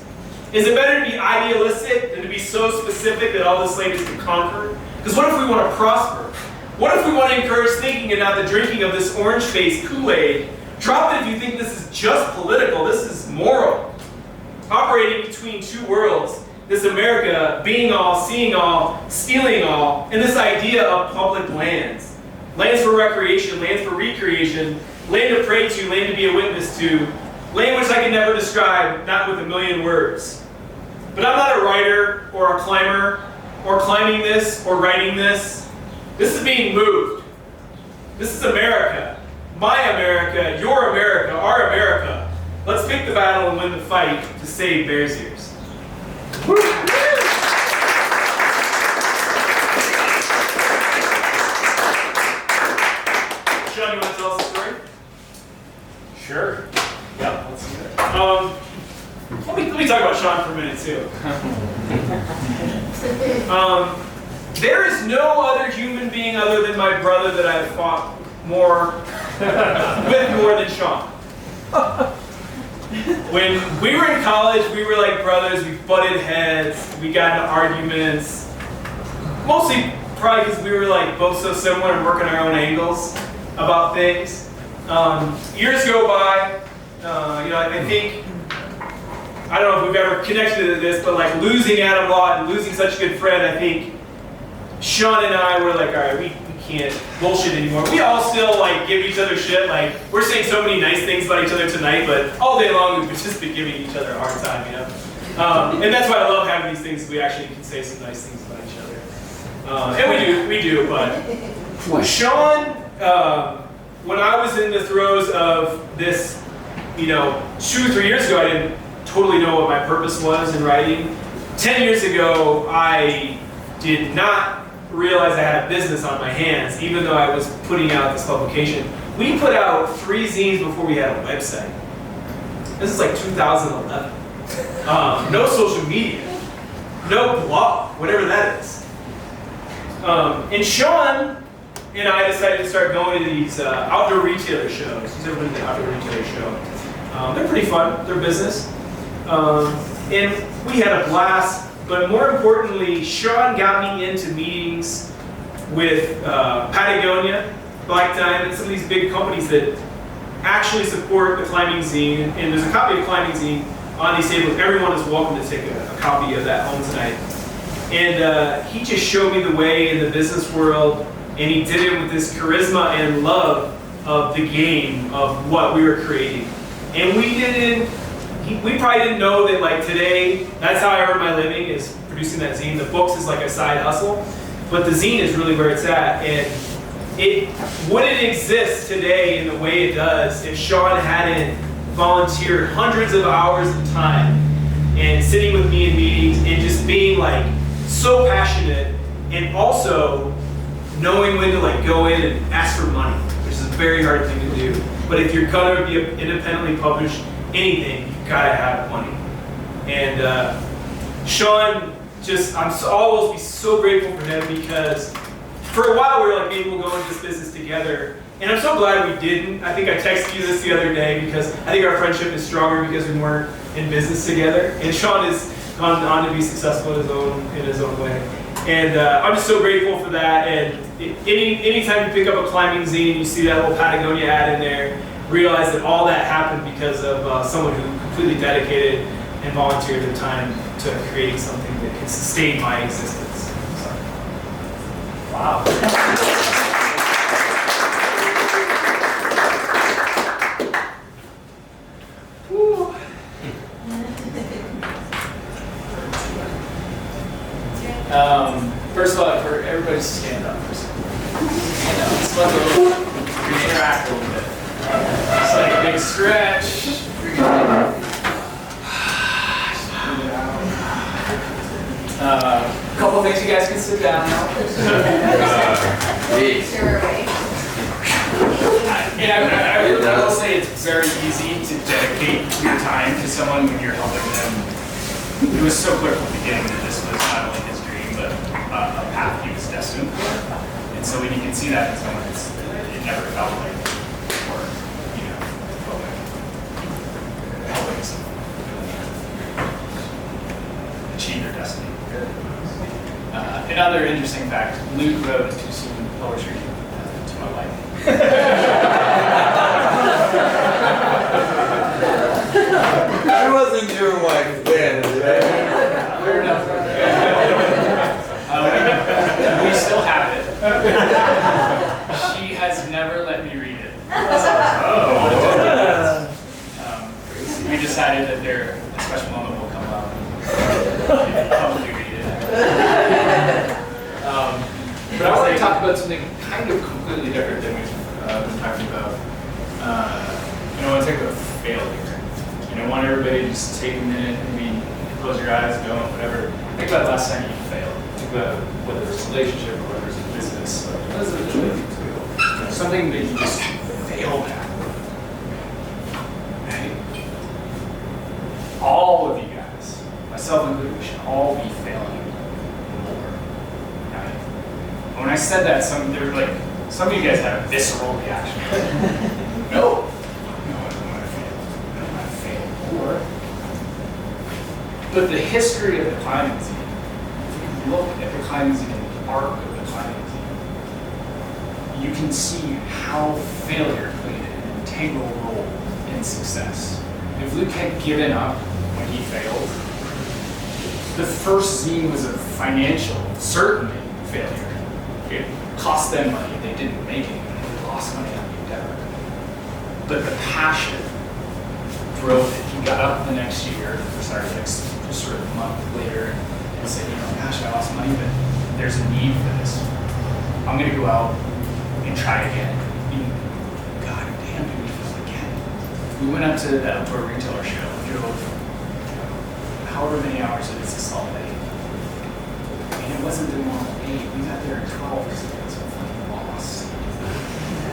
Is it better to be idealistic than to be so specific that all this land is to conquer? Because what if we want to prosper? What if we want to encourage thinking and not the drinking of this orange-faced Kool-Aid? Drop it if you think this is just political, this is moral. Operating between two worlds, this America being all, seeing all, stealing all, and this idea of public lands. Lands for recreation, lands for recreation, land to pray to, land to be a witness to, land which I can never describe, not with a million words. But I'm not a writer or a climber or climbing this or writing this. This is being moved. This is America. My America, your America, our America. Let's pick the battle and win the fight to save Bears Ears. Woo! Sean, you want to tell us a story? Sure. Yep, let's do it. Let me talk about Sean for a minute too. There is no other human being other than my brother that I've fought with more than Sean. When we were in college, we were like brothers. We butted heads. We got into arguments. Mostly probably because we were like both so similar and working our own angles about things. Years go by. I think, I don't know if we've ever connected to this, but like losing Adam Lott and losing such a good friend, I think Sean and I were like, all right, we can't bullshit anymore. We all still like give each other shit. Like we're saying so many nice things about each other tonight, but all day long we've just been giving each other a hard time, you know. And that's why I love having these things. We actually can say some nice things about each other, and we do. But Sean, when I was in the throes of this, 2 or 3 years ago, I didn't totally know what my purpose was in writing. 10 years ago, I did not realize I had a business on my hands, even though I was putting out this publication. We put out 3 zines before we had a website. This is like 2011. No social media, no blog, whatever that is. And Sean and I decided to start going to these outdoor retailer shows. Who's ever been to the outdoor retailer show? They're pretty fun. They're business. And we had a blast. But more importantly, Sean got me into meetings with Patagonia, Black Diamond, some of these big companies that actually support the climbing zine. And there's a copy of Climbing Zine on these tables. Everyone is welcome to take a copy of that home tonight. And he just showed me the way in the business world, and he did it with this charisma and love of the game, of what we were creating. And we probably didn't know that like today, that's how I earn my living, is producing that zine. The books is like a side hustle, but the zine is really where it's at. And it wouldn't exist today in the way it does if Sean hadn't volunteered hundreds of hours of time and sitting with me in meetings and just being like so passionate, and also knowing when to like go in and ask for money, which is a very hard thing to do. But if you're gonna be independently published anything, you gotta have money. And Sean, I'll always be so grateful for him, because for a while we were like, maybe we'll go into this business together. And I'm so glad we didn't. I think I texted you this the other day, because I think our friendship is stronger because we weren't in business together. And Sean has gone on to be successful in his own way. And I'm just so grateful for that. And anytime you pick up a climbing zine, you see that little Patagonia ad in there, realize that all that happened because of someone who completely dedicated and volunteered their time to creating something that can sustain my existence. So. Wow. First of all, for everybody to stand up for a second. Let's let the retract a little bit. It's like a big stretch. Couple things you guys can sit down now. I will say it's very easy to dedicate your time to someone when you're helping them. It was so clear from the beginning that this was not only his dream, but a path he was destined for. And so when you can see that in someone, it never felt like work, helping someone achieve their destiny. Another interesting fact, Luke wrote a 2-scene poetry to my wife. I wasn't your wife then, Fair enough. We still have it. She has never let me read it. We decided that a special moment will come up. Probably read it. But I want to talk about something kind of completely different than we've been talking about. I want to talk about failure. I want everybody to just take a minute, maybe close your eyes, don't, whatever. Think about the last time you failed. Think about whether it's a relationship or whether it's a business. What does it relate to? Something that you just failed at. Right? All of you guys, myself included, we should all be failing more. Right? When I said that, some of you guys had a visceral reaction. No. But the history of the climbing zine, if you look at the climbing zine and the arc of the climbing zine, you can see how failure played an integral role in success. If Luke had given up when he failed, the first zine was a financial, certainly, failure. It cost them money, they didn't make any money, they lost money on the endeavor. But the passion drove it. He got up the next year, next sort of month later, and said, gosh, I lost money, but there's a need for this. I'm going to go out and try again. God damn, do we fail again? We went up to the outdoor retailer show, drove however many hours it is to Salt Lake. And it wasn't the normal 8. We got there at 12 because it was fucking lost.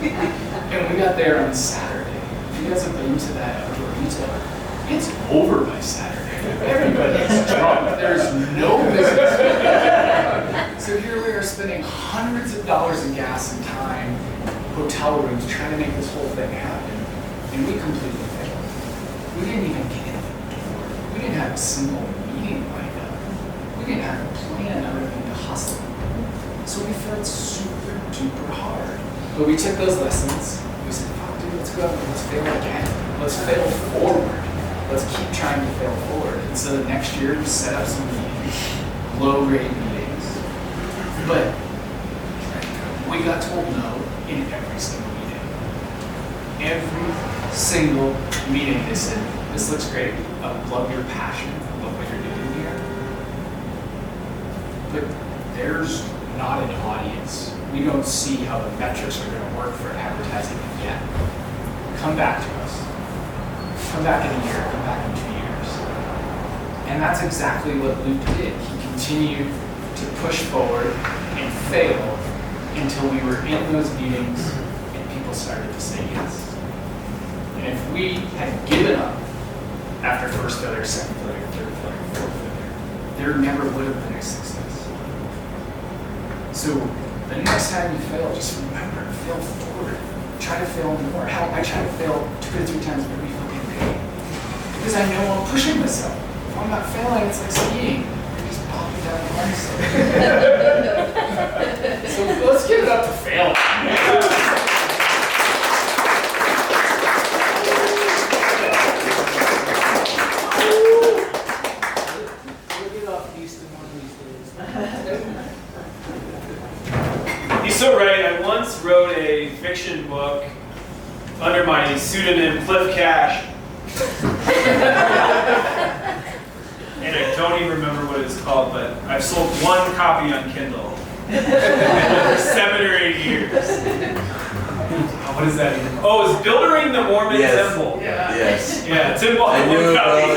And we got there on Saturday. If you guys have been to that outdoor retailer, it's over by Saturday. Everybody's drunk. There's no business. So here we are spending hundreds of dollars in gas and time, hotel rooms, trying to make this whole thing happen. And we completely failed. We didn't even get in the door. We didn't have a single meeting lined up. We didn't have a plan other than to hustle. So we failed super duper hard. But we took those lessons. We said, fuck dude, let's go out and let's fail again. Let's fail forward. Let's keep trying to fail forward. And so the next year we set up some meetings, low rate meetings. But we got told no in every single meeting. Every single meeting they said, this looks great. I love your passion. I love what you're doing here. But there's not an audience. We don't see how the metrics are going to work for advertising yet. Come back to us. Come back in a year, come back in 2 years. And that's exactly what Luke did. He continued to push forward and fail until we were in those meetings and people started to say yes. And if we had given up after first failure, second failure, third failure, fourth failure, there never would have been a success. So the next time you fail, just remember to fail forward. Try to fail more. Hell, I try to fail 2 to 3 times every fucking day. Because I know I'm pushing myself. If I'm not failing, it's like skiing. You're just popping down the line. So let's give it up to fail. We'll get off Houston one of these days. He's so right. I once wrote a fiction book under my pseudonym Cliff Cash. And I don't even remember what it's called, but I've sold 1 copy on Kindle for 7 or 8 years. What is that even? Oh, it's Building the Mormon Yes. Temple. Yeah. Yes. Yeah, it's in one I knew it, copy.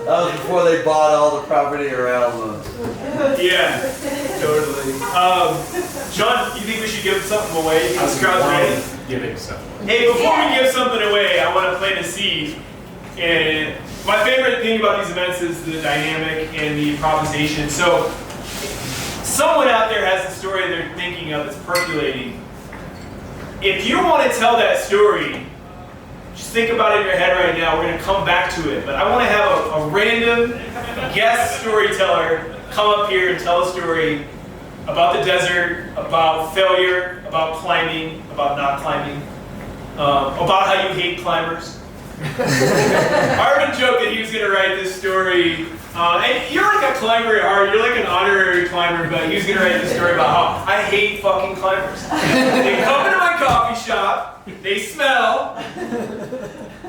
That was before they bought all the property around the. Yeah, totally. John, you think we should give something away? This crowd's ready. Giving something. Hey, before we give something away, I want to plant a seed. And my favorite thing about these events is the dynamic and the improvisation. So, someone out there has a story they're thinking of that's percolating. If you want to tell that story, just think about it in your head right now. We're going to come back to it. But I want to have a random guest storyteller come up here and tell a story about the desert, about failure, about climbing, about not climbing, about how you hate climbers. Arvin joked that he was going to write this story. And you're like a climber at heart. You're like an honorary climber, but he was going to write this story about how I hate fucking climbers. They come into my coffee shop. They smell.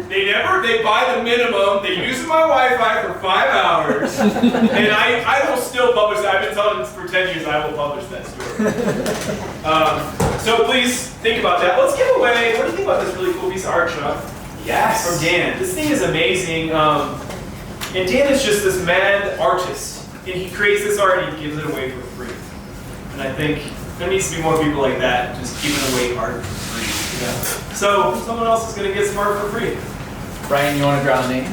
They buy the minimum. They use my Wi-Fi for 5 hours. And I will still publish that. I've been telling them for 10 years I will publish that story. So please think about that. Let's give away, what do you think about this really cool piece of art, Sean? Yes. From Dan. This thing is amazing. And Dan is just this mad artist. And he creates this art and he gives it away for free. And I think there needs to be more people like that, just giving away art for free. Yeah. So someone else is going to get some art for free. Brian, you want to draw a name?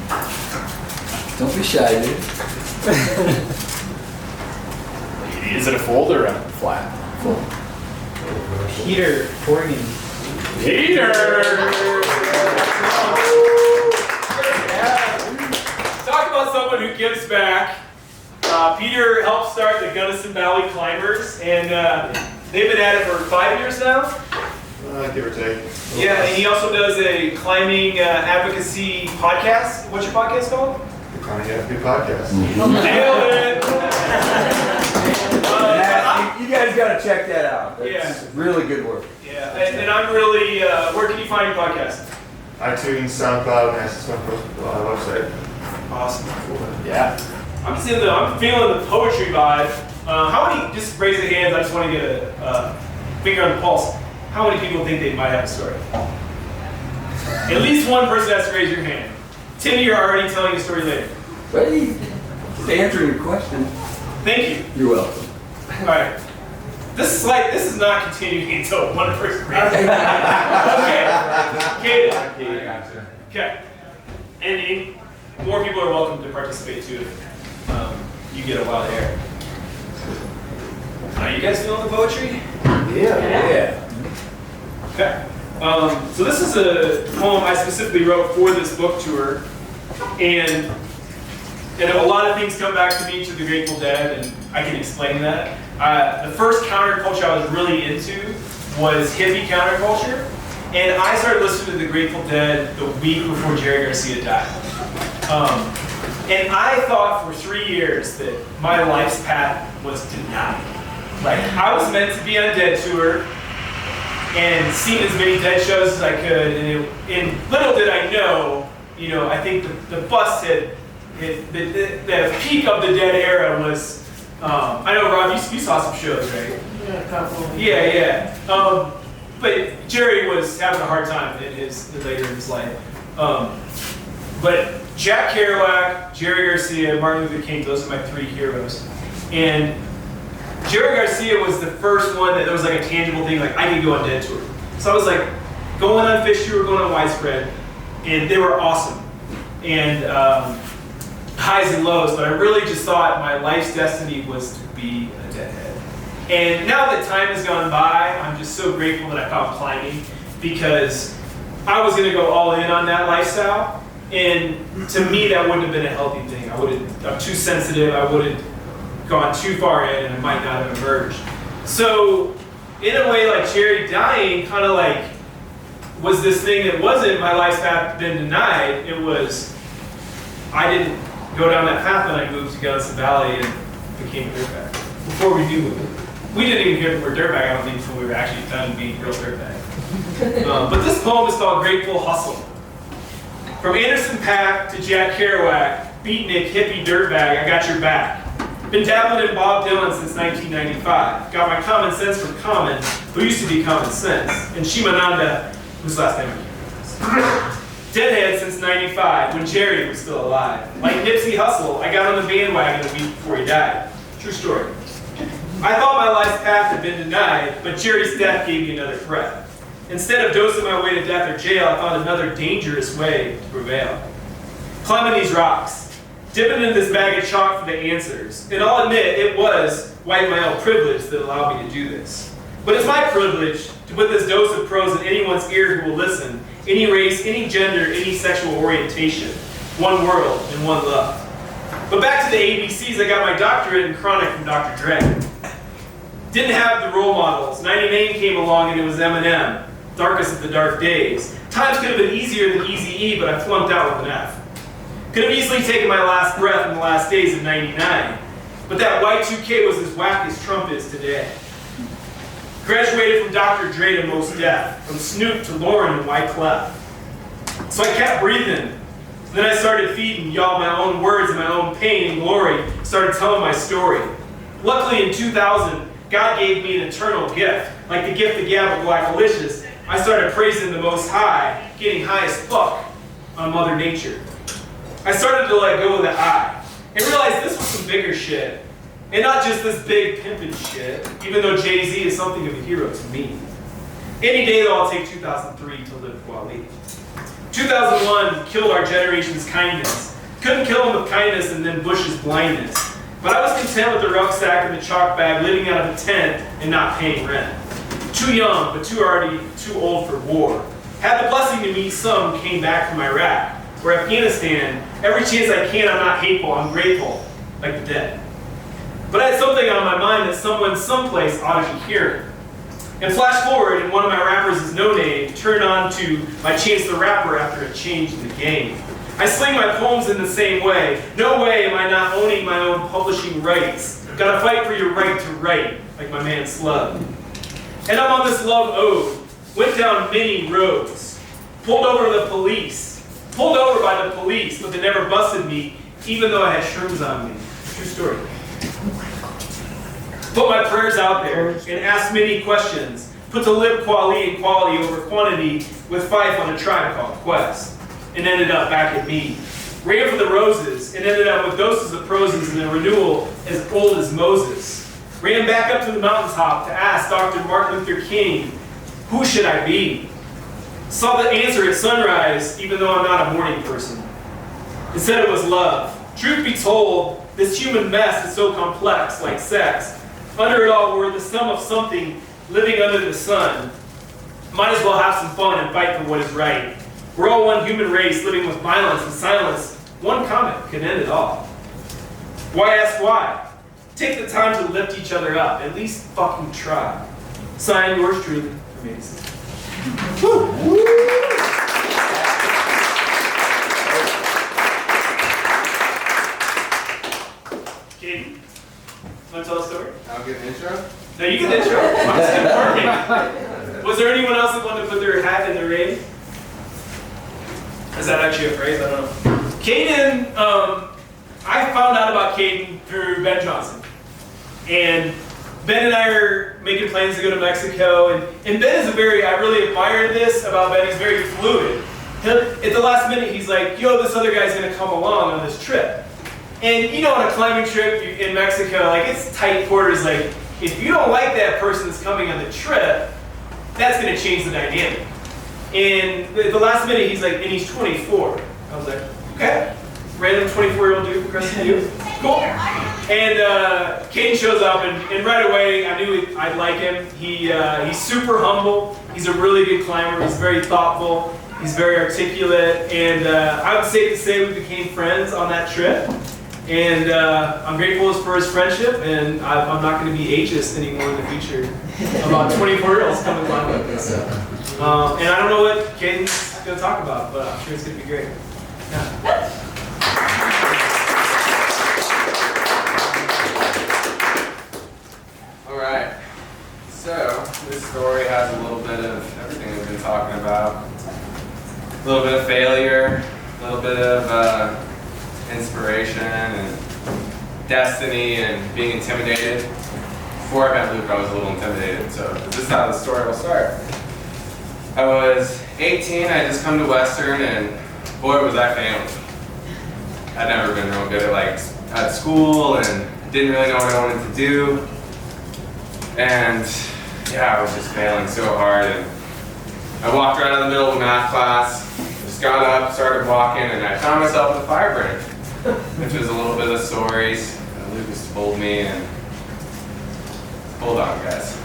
Don't be shy, dude. Is it a fold or a Flat. Full. Peter Forney. Peter! Talk about someone who gives back. Peter helped start the Gunnison Valley Climbers, and they've been at it for 5 years now. Give or take. Yeah, and he also does a climbing advocacy podcast. What's your podcast called? The Climbing Advocate Podcast. Nailed it! You guys gotta check that out. It's really good work. Yeah, and I'm really, where can you find your podcast? iTunes, SoundCloud, and access my website. Awesome. Yeah. I'm feeling the poetry vibe. How many, just raise your hands, I just want to get a finger on the pulse. how many people think they might have a story? At least one person has to raise your hand. Tim, you're already telling a story later. Ready? Just answering your question. Thank you. You're welcome. All right. This is not continuing until one person raises their hand. Okay. Okay. And more people are welcome to participate too if you get a wild hair. Are you guys feeling the poetry? Yeah. Okay. So this is a poem I specifically wrote for this book tour, and a lot of things come back to me to the Grateful Dead, and I can explain that. The first counterculture I was really into was hippie counterculture, and I started listening to the Grateful Dead the week before Jerry Garcia died. And I thought for 3 years that my life's path was denied. Like, I was meant to be on Dead Tour and seen as many Dead shows as I could, and little did I know, I think the bus had the peak of the Dead era was, I know, Rob, you saw some shows, right? Yeah, a couple. Yeah. But Jerry was having a hard time later in his life. But Jack Kerouac, Jerry Garcia, Martin Luther King, those are my 3 heroes. And Jerry Garcia was the first one that there was like a tangible thing, like I could go on Dead Tour. So I was like going on Fish Tour, going on Widespread, and they were awesome. And highs and lows, but I really just thought my life's destiny was to be a Deadhead. And now that time has gone by, I'm just so grateful that I found climbing, because I was gonna go all in on that lifestyle, and to me that wouldn't have been a healthy thing. I'm too sensitive, I would have gone too far in, and I might not have emerged. So in a way, like Jerry dying kind of like was this thing that wasn't my life's path been denied. It was, I didn't go down that path when I moved to Gunnison Valley and became a dirtbag. Before we knew it. We didn't even hear the word dirtbag, I don't think, until we were actually done being real dirtbag. But this poem is called Grateful Hustle. From Anderson Paak to Jack Kerouac, beatnik, hippie, dirtbag, I got your back. Been dabbling in Bob Dylan since 1995. Got my common sense from Common, who used to be Common Sense, and Shimananda, whose last name I can't remember. Deadhead since 95, when Jerry was still alive. Like Nipsey Hussle, I got on the bandwagon a week before he died. True story. I thought my life's path had been denied, but Jerry's death gave me another breath. Instead of dosing my way to death or jail, I found another dangerous way to prevail. Climbing these rocks, dipping into this bag of chalk for the answers. And I'll admit, it was white male privilege that allowed me to do this. But it's my privilege to put this dose of prose in anyone's ear who will listen. Any race, any gender, any sexual orientation. One world and one love. But back to the ABCs, I got my doctorate in chronic from Dr. Dre. Didn't have the role models. 99 came along and it was Eminem. Darkest of the dark days. Times could have been easier than Eazy-E, but I flunked out with an F. Could have easily taken my last breath in the last days of 99. But that Y2K was as whack as Trump is today. Graduated from Dr. Dre to Mos Def, from Snoop to Lauren and Wyclef. So I kept breathing. Then I started feeding y'all my own words and my own pain and glory, started telling my story. Luckily in 2000, God gave me an eternal gift, like the gift of gab of Blackalicious. I started praising the Most High, getting high as fuck on Mother Nature. I started to let go of the I, and realized this was some bigger shit. And not just this big pimpin' shit, even though Jay-Z is something of a hero to me. Any day though, I'll take 2003 to live Kuali. 2001 killed our generation's kindness. Couldn't kill him with kindness and then Bush's blindness. But I was content with the rucksack and the chalk bag, living out of a tent and not paying rent. Too young, but already too old for war. Had the blessing to meet some came back from Iraq or Afghanistan. Every chance I can, I'm not hateful, I'm grateful, like the dead. But I had something on my mind that someone someplace ought to be hearing. And flash forward, and one of my rappers is No Name, turned on to my Chance the Rapper after a change in the game. I sling my poems in the same way. No way am I not owning my own publishing rights. Gotta fight for your right to write, like my man Slug. And I'm on this love ode. Went down many roads. Pulled over by the police, but they never busted me, even though I had shrooms on me. True story. Put my prayers out there and asked many questions. put to lip quality and quality over quantity with Fife on a tribe called Quest, and ended up back at me. Ran for the roses and ended up with doses of proses and a renewal as old as Moses. Ran back up to the mountaintop to ask Dr. Martin Luther King, who should I be? Saw the answer at sunrise, even though I'm not a morning person. It said it was love. Truth be told, this human mess is so complex, like sex. Under it all, we're the sum of something living under the sun. Might as well have some fun and fight for what is right. We're all one human race living with violence and silence. One comment could end it all. Why ask why? Take the time to lift each other up. At least fucking try. Signed, yours truly, Amazing. Woo! Katie, want to tell a story? I'll get an intro. No, you can intro. I'm still working. Was there anyone else that wanted to put their hat in the ring? Is that actually a phrase? I don't know. Caden, I found out about Caden through Ben Johnson. And Ben and I are making plans to go to Mexico. And Ben is I really admire this about Ben. He's very fluid. At the last minute, he's like, yo, this other guy's going to come along on this trip. And you know, on a climbing trip in Mexico, like it's tight quarters. Like if you don't like that person that's coming on the trip, that's going to change the dynamic. And at the last minute, he's like, and he's 24. I was like, okay, random 24-year-old dude from Crescent View, cool. And Caden shows up, and right away, I knew I'd like him. He's super humble. He's a really good climber. He's very thoughtful. He's very articulate, and I would say to say we became friends on that trip. And I'm grateful for his friendship, and I'm not going to be ageist anymore in the future about 24-year-olds coming along with this. And I don't know what Caden's going to talk about, but I'm sure it's going to be great. Yeah. All right. So this story has a little bit of everything we've been talking about. A little bit of failure, a little bit of inspiration and destiny and being intimidated. Before I met Luke, I was a little intimidated, so this is how the story will start. I was 18, I had just come to Western, and boy was I failing. I'd never been real good at school and didn't really know what I wanted to do. And yeah, I was just failing so hard, and I walked right out of the middle of a math class, just got up, started walking, and I found myself at the fire branch, which was a little bit of stories. Lucas told me, and hold on, guys.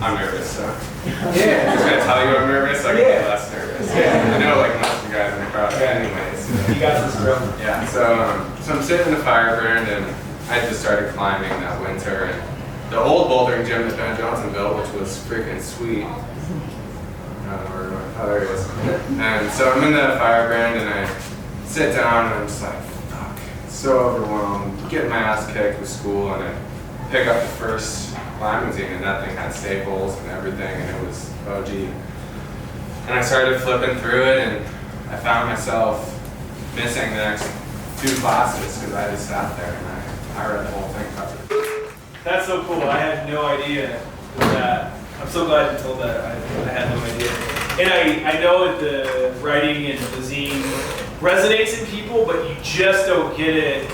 I'm nervous, so. Yeah. I'm just gonna tell you I'm nervous, so I can get less nervous. Yeah. I know, like most of you guys in the crowd, anyways. So. You got this, bro. Yeah. So I'm sitting in the fire brand, and I just started climbing that winter, and the old bouldering gym that Ben Johnson built, which was freaking sweet. Oh, there he is. And so I'm in the fire brand, and I sit down, and I'm just like, fuck, so overwhelmed, getting my ass kicked with school, and I pick up the first climbing zine, and that thing had staples and everything, and it was OG. And I started flipping through it, and I found myself missing the next 2 classes because I just sat there and I read the whole thing covered. That's so cool. I had no idea that. I'm so glad you told that. I had no idea. And I know that the writing and the zine resonates in people, but you just don't get it.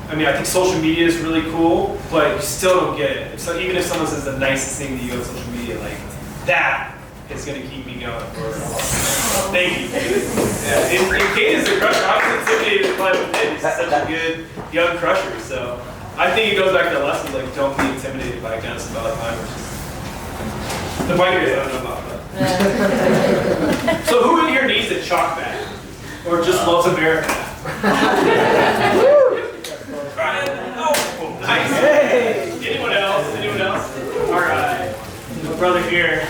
I mean, I think social media is really cool, but you still don't get it. So even if someone says the nicest thing to you on social media, like that is going to keep me going for a while. Thank you, Kate. Yeah, and Kate is a crusher. I was intimidated to climb with him. He's such a good young crusher. So I think it goes back to the lessons like don't be intimidated by guns about climbers. The bikers I don't know about that. So who in here needs a chalk bag? Or just loves America? Oh, nice. Hey. Anyone else? Anyone else? All right. My brother here.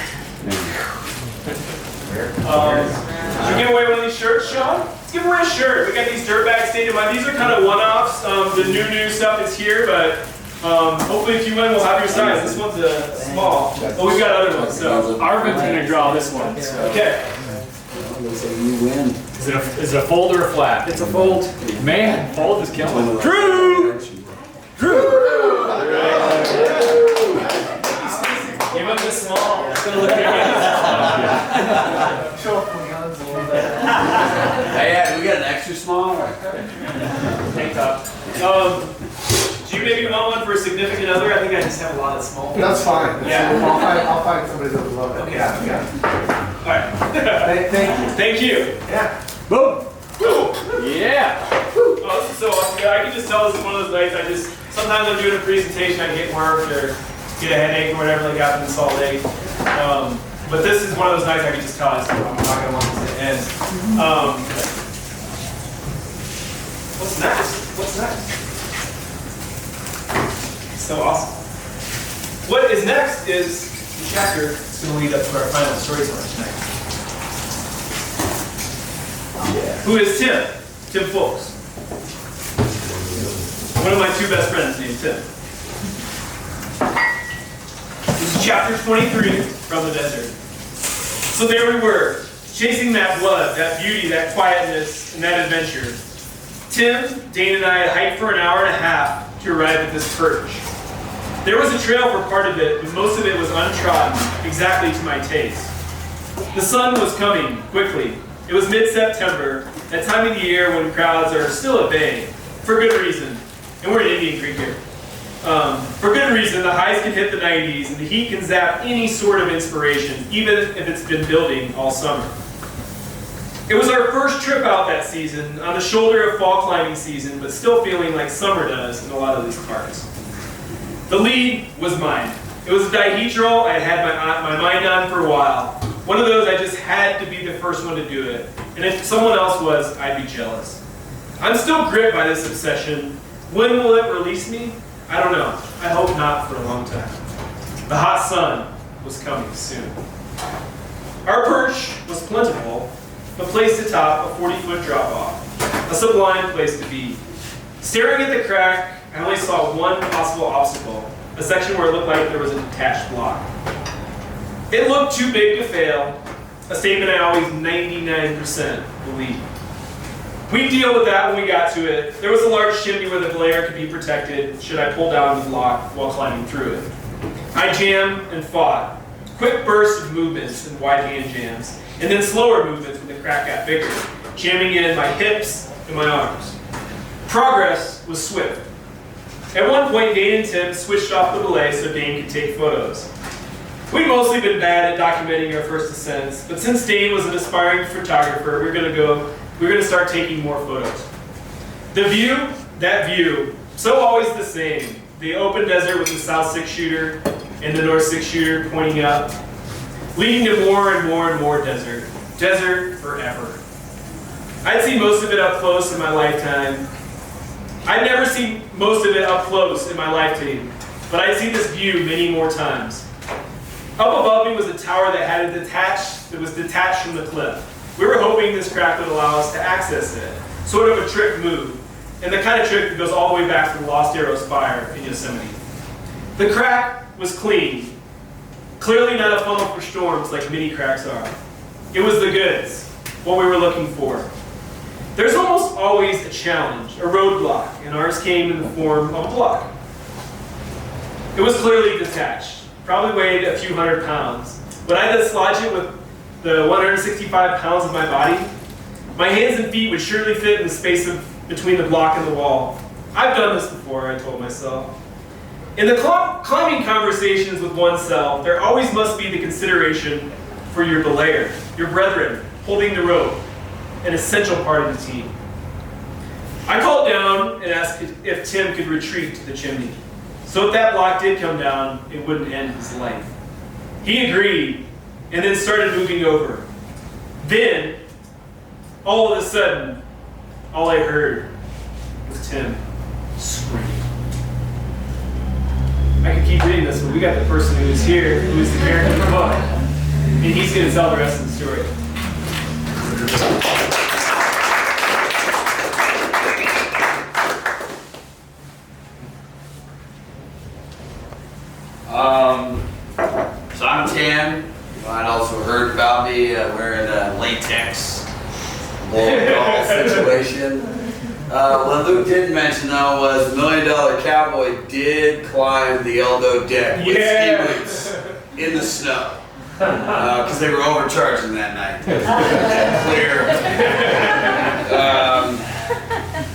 Should we give away one of these shirts, Sean? Let's give away a shirt. We got these Dirtbag Stadium. These are kind of one-offs. The new stuff is here, but hopefully if you win, we'll have your size. This one's small. But we've got other ones. So Arvin's going to draw this one. So. Okay. You win. Is it a fold or a flat? It's a fold. Man, fold is killing. Drew! Drew! Give him the small small. That's fine. Yeah. I'll find somebody that would love it. Okay. Yeah. All right. Thank you. Thank you. Yeah. Boom. Yeah. Oh, this is so awesome. Yeah, I can just tell this is one of those nights sometimes I'm doing a presentation, I get work or get a headache or whatever like happened in Salt Lake. But this is one of those nights I can just tell I'm not going to want this to end. What's next? What's next? So awesome. What is next is the chapter that's going to lead up to our final storyteller tonight. Who is Tim? Tim Folks. One of my two best friends named Tim. This is chapter 23 from the desert. So there we were, chasing that blood, that beauty, that quietness, and that adventure. Tim, Dane, and I had hiked for an hour and a half to arrive at this perch. There was a trail for part of it, but most of it was untrodden, exactly to my taste. The sun was coming, quickly. It was mid-September, that time of the year when crowds are still at bay, for good reason. And we're in Indian Creek here. For good reason, the highs can hit the 90s, and the heat can zap any sort of inspiration, even if it's been building all summer. It was our first trip out that season, on the shoulder of fall climbing season, but still feeling like summer does in a lot of these parts. The lead was mine. It was a dihedral I had my mind on for a while. One of those I just had to be the first one to do it. And if someone else was, I'd be jealous. I'm still gripped by this obsession. When will it release me? I don't know. I hope not for a long time. The hot sun was coming soon. Our perch was plentiful, a place to top a 40-foot drop-off, a sublime place to be. Staring at the crack, I only saw one possible obstacle, a section where it looked like there was a detached block. It looked too big to fail, a statement I always 99% believe. We'd deal with that when we got to it. There was a large chimney where the glare could be protected should I pull down the block while climbing through it. I jammed and fought. Quick bursts of movements and wide hand jams, and then slower movements when the crack got bigger, jamming in my hips and my arms. Progress was swift. At one point, Dane and Tim switched off the belay so Dane could take photos. We'd mostly been bad at documenting our first ascents, but since Dane was an aspiring photographer, we're going to start taking more photos. The view, that view, so always the same. The open desert with the south six-shooter and the north six-shooter pointing up, leading to more and more and more desert. Desert forever. I'd seen most of it up close in my lifetime. I'd never seen most of it up close in my lifetime, but I'd seen this view many more times. Up above me was a tower that was detached from the cliff. We were hoping this crack would allow us to access it, sort of a trick move, and the kind of trick that goes all the way back to the Lost Arrows fire in Yosemite. The crack was clean, clearly not a funnel for storms like mini cracks are. It was the goods, what we were looking for. There's almost always a challenge, a roadblock, and ours came in the form of a block. It was clearly detached, probably weighed a few hundred pounds. When I dislodge it with the 165 pounds of my body, my hands and feet would surely fit in the space between the block and the wall. I've done this before, I told myself. In the climbing conversations with oneself, there always must be the consideration for your belayer, your brethren, holding the rope, an essential part of the team. I called down and asked if Tim could retreat to the chimney. So if that block did come down, it wouldn't end his life. He agreed, and then started moving over. Then, all of a sudden, all I heard was Tim scream. I could keep reading this, but we got the person who's here, who's the character in the book, and he's going to tell the rest of the story. So I'm Tim. You might also heard about me wearing a latex ball situation. What Luke didn't mention though was the $1 Million Cowboy did climb the Eldo deck with ski boots in the snow because they were overcharging that night. Clear.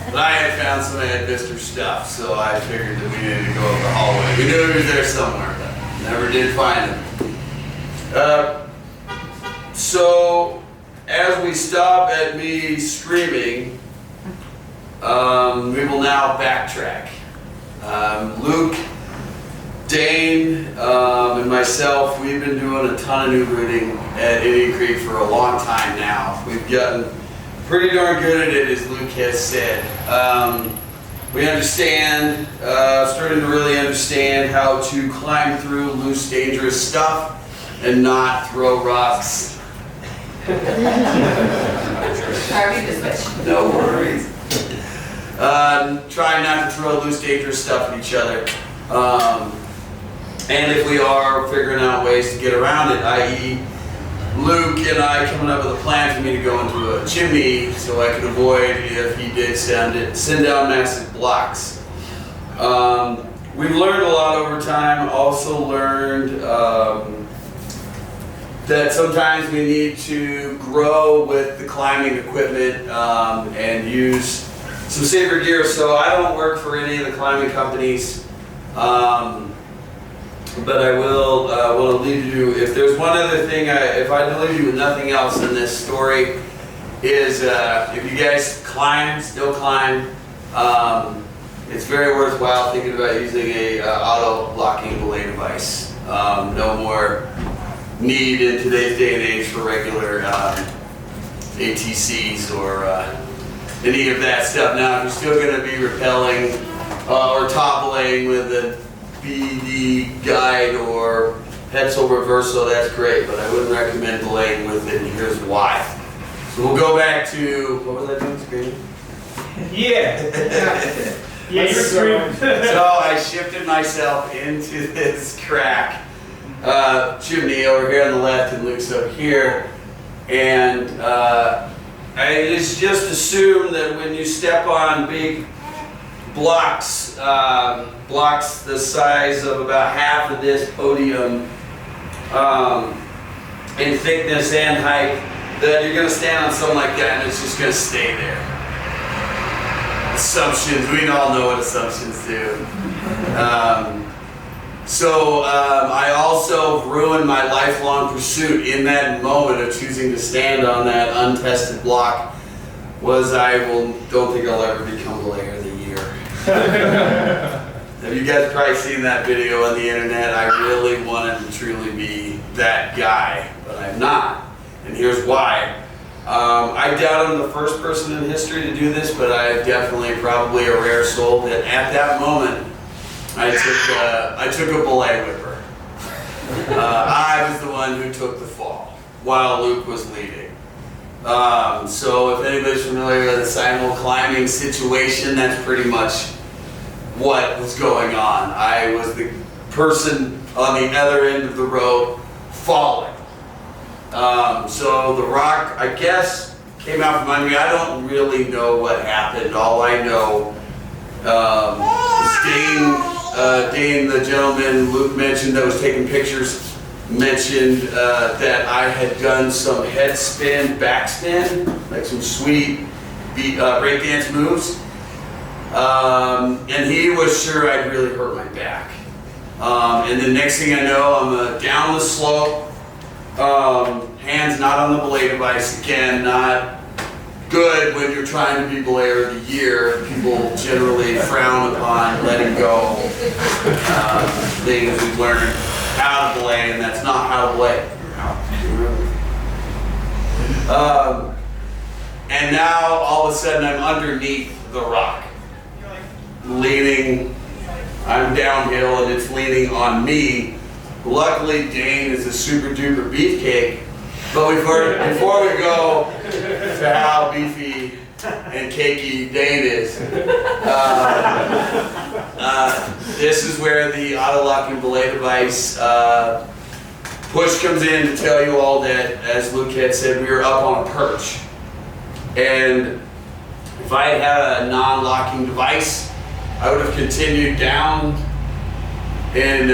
But I had found some Ed Vister stuff, so I figured that we needed to go up the hallway. We knew he was there somewhere. Never did find him. So, as we stop at me screaming, we will now backtrack. Luke, Dane, and myself, we've been doing a ton of new rooting at Indian Creek for a long time now. We've gotten pretty darn good at it, as Luke has said. We understand, starting to really understand how to climb through loose, dangerous stuff and not throw rocks. Harvey the switch. No worries. Trying not to throw loose, dangerous stuff at each other. And if we are, figuring out ways to get around it, i.e. Luke and I coming up with a plan for me to go into a chimney so I could avoid if he did send down massive blocks. We've learned a lot over time. Also learned that sometimes we need to grow with the climbing equipment and use some safer gear. So I don't work for any of the climbing companies. But I will leave you, if there's one other thing, if I leave you with nothing else in this story, is if you guys still climb, it's very worthwhile thinking about using a auto-locking belay device. No more need in today's day and age for regular ATCs or any of that stuff. Now, if you're still going to be rappelling or top belaying with a BD guide or Hetzel reversal, that's great, but I wouldn't recommend belaying with it, and here's why. So we'll go back to, what was I doing, screaming? Yeah. Yeah, you're screaming. So I shifted myself into this crack chimney over here on the left and Luke's up here, and I just assume that when you step on big blocks the size of about half of this podium in thickness and height, that you're going to stand on something like that and it's just going to stay there. Assumptions, we all know what assumptions do. So I also ruined my lifelong pursuit in that moment of choosing to stand on that untested block. Don't think I'll ever become Belayer of the Year. Have you guys probably seen that video on the internet? I really wanted to truly be that guy, but I'm not. And here's why. I doubt I'm the first person in history to do this, but I'm definitely probably a rare soul that at that moment I took a belay whipper. I was the one who took the fall while Luke was leading. So if anybody's familiar with the simul climbing situation, that's pretty much what was going on. I was the person on the other end of the rope falling. So the rock, I guess, came out from under me. I don't really know what happened. All I know is Dane, the gentleman Luke mentioned that was taking pictures, mentioned that I had done some head spin, backspin, like some sweet breakdance moves. And he was sure I'd really hurt my back. And the next thing I know, I'm down the slope, hands not on the belay device. Again, not good when you're trying to be Belayer of the Year. People generally frown upon letting go things we've learned how to belay, and that's not how to belay. And now all of a sudden I'm underneath the rock, leaning. I'm downhill and it's leaning on me. Luckily, Dane is a super duper beefcake. But before we go to how beefy and cakey Dane is, this is where the auto-locking belay device push comes in to tell you all that, as Luke had said, we were up on a perch. And if I had had a non-locking device, I would have continued down in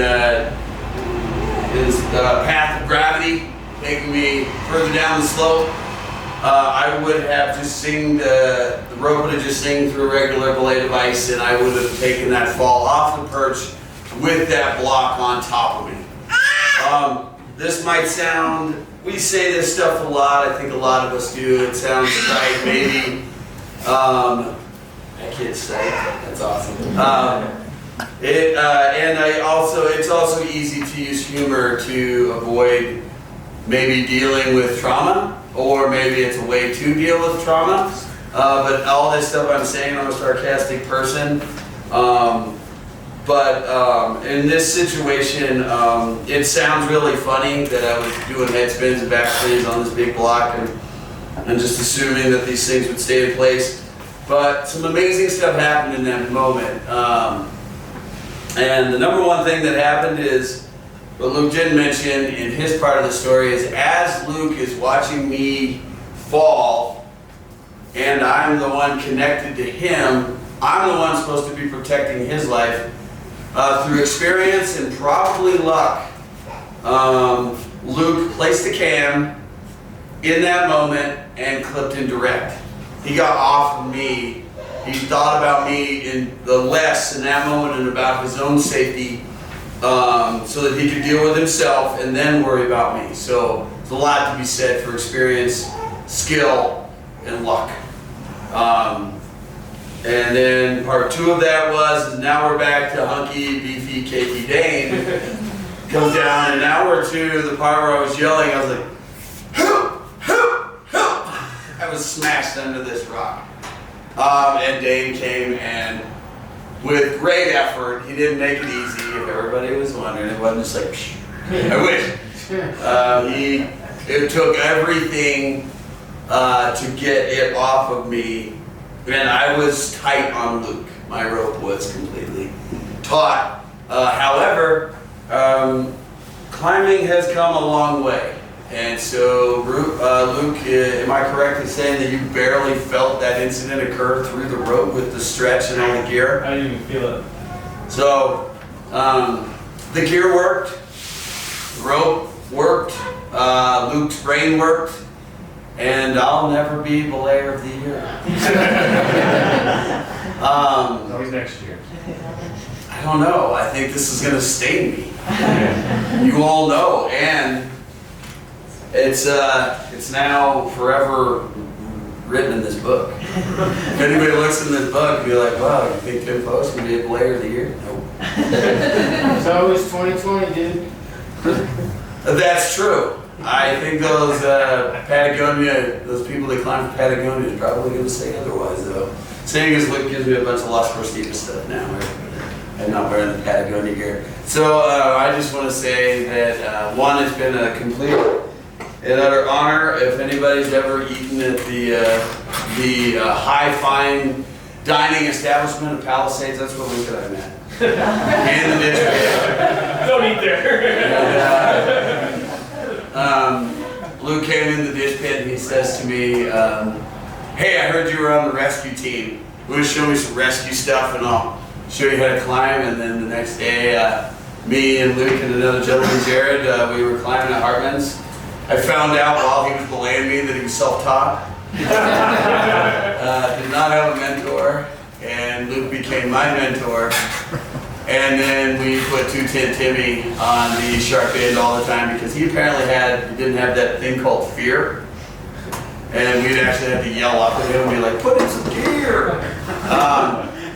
his path of gravity, taking me further down the slope. I would have just the rope would have just singed through a regular belay device, and I would have taken that fall off the perch with that block on top of me. this might sound, we say this stuff a lot, I think a lot of us do, it sounds right, maybe. That kid's sick, that's awesome. It's also easy to use humor to avoid maybe dealing with trauma, or maybe it's a way to deal with trauma. But all this stuff I'm saying, I'm a sarcastic person. In this situation, it sounds really funny that I was doing head spins and back spins on this big block and just assuming that these things would stay in place. But some amazing stuff happened in that moment. And the number one thing that happened is, what Luke didn't mention in his part of the story is, as Luke is watching me fall, and I'm the one connected to him, I'm the one supposed to be protecting his life. Through experience and probably luck, Luke placed the cam in that moment and clipped in direct. He got off of me. He thought about me in that moment and about his own safety, so that he could deal with himself and then worry about me. So there's a lot to be said for experience, skill, and luck. And then part 2 of that was, now we're back to hunky, beefy, cakey Dane. Comes down, and now we're to the part where I was yelling. I was like, help, help, help. I was smashed under this rock. And Dane came, and with great effort, he didn't make it easy, if everybody was wondering. It wasn't just like, psh. I wish. It took everything to get it off of me. And I was tight on Luke. My rope was completely taut. However, climbing has come a long way. And so, Luke, am I correct in saying that you barely felt that incident occur through the rope with the stretch and all the gear? I didn't even feel it. So, the gear worked, the rope worked, Luke's brain worked, and I'll never be Belair of the Year. Always next year. I don't know. I think this is going to stain me. You all know, and it's now forever written in this book. If anybody looks in this book, be like, wow, you think Tim Post can be a Belair of the Year? Nope. It's always 2020, dude. That's true. I think those Patagonia, those people that climb for Patagonia are probably going to say otherwise, though. Seeing as Luke gives me a bunch of Las Crustitas stuff now, I'm not wearing the Patagonia gear. So I just want to say that one, it's been a complete and utter honor. If anybody's ever eaten at the high fine dining establishment of Palisades, that's where Luke and I met. In the ditch. Don't eat there. Luke came in the dish pit and he says to me, hey, I heard you were on the rescue team. You want to show me some rescue stuff and I'll show you how to climb? And then the next day, me and Luke and another gentleman, Jared, we were climbing at Hartman's. I found out while he was belaying me that he was self-taught. Did not have a mentor, and Luke became my mentor. And then we put 210 Timmy on the sharp end all the time because he apparently didn't have that thing called fear. And we'd actually have to yell up at him and be like, put in some gear.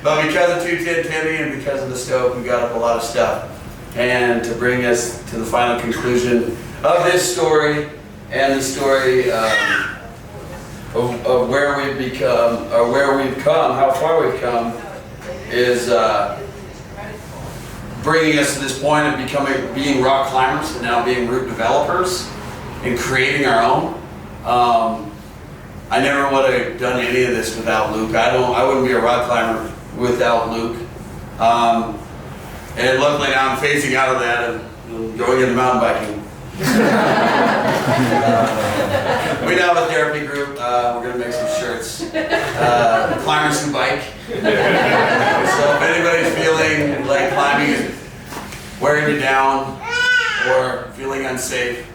But because of 210 Timmy and because of the stove, we got up a lot of stuff. And to bring us to the final conclusion of this story and the story of where we've become, or where we've come, how far we've come, is bringing us to this point of being rock climbers and now being route developers and creating our own. I never would have done any of this without Luke. I wouldn't be a rock climber without Luke. And luckily now I'm phasing out of that and going into mountain biking. We now have a therapy group. We're going to make some shirts. Climbers who bike. So if anybody's feeling like climbing is wearing you down, or feeling unsafe,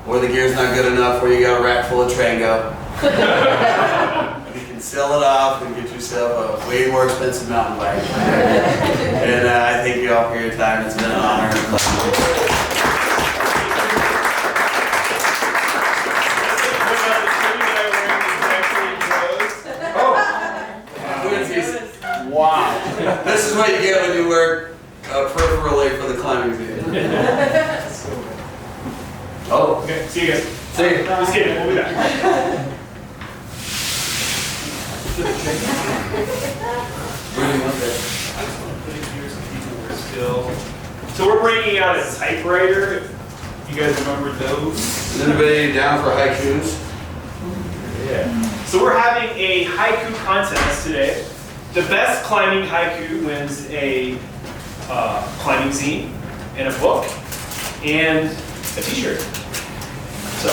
or the gear's not good enough, or you got a rack full of Trango, you can sell it off and get yourself a way more expensive mountain bike. And I thank you all for your time. It's been an honor. Oh, Okay, see you guys. see you. Just kidding, we'll be back. Where do you want that? I just want to put it here so people were still. So we're bringing out a typewriter. You guys remember those? Is anybody down for haikus? Yeah. So we're having a haiku contest today. The best climbing haiku wins a climbing zine and a book and a t-shirt. So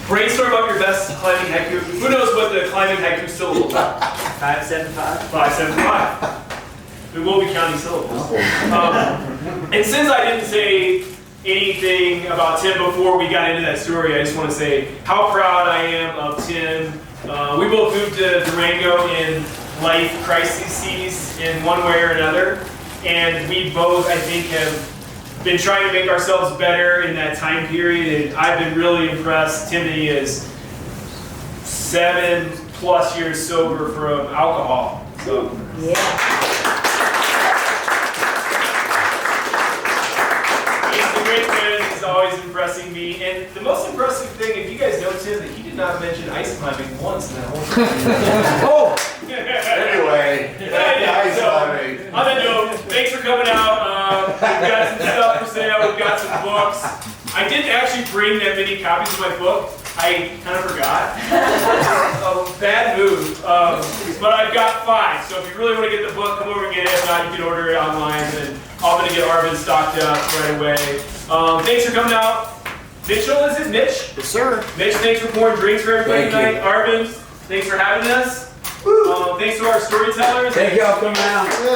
brainstorm up your best climbing haiku. Who knows what the climbing haiku syllables are? 575. 575. We will be counting syllables. And since I didn't say anything about Tim before we got into that story, I just want to say how proud I am of Tim. We both moved to Durango in life crises in one way or another. And we both, I think, have been trying to make ourselves better in that time period. And I've been really impressed. Timothy is 7+ years sober from alcohol. So. He's a great friend. He's always impressing me. And the most impressive thing, if you guys know Tim, that he did not mention ice climbing once in that whole time. Oh, anyway. Yeah, so, on that note, thanks for coming out. We've got some stuff for sale. We've got some books. I didn't actually bring that many copies of my book. I kind of forgot. Bad move. But I've got 5. So if you really want to get the book, come over and get it. If not, you can order it online. And I'm going to get Arvin stocked up right away. Thanks for coming out. Mitchell, is it Mitch? Yes, sir. Mitch, thanks for pouring drinks for everybody Thank you. tonight. Arvin, thanks for having us. Thanks to our storytellers. Thank y'all for coming out.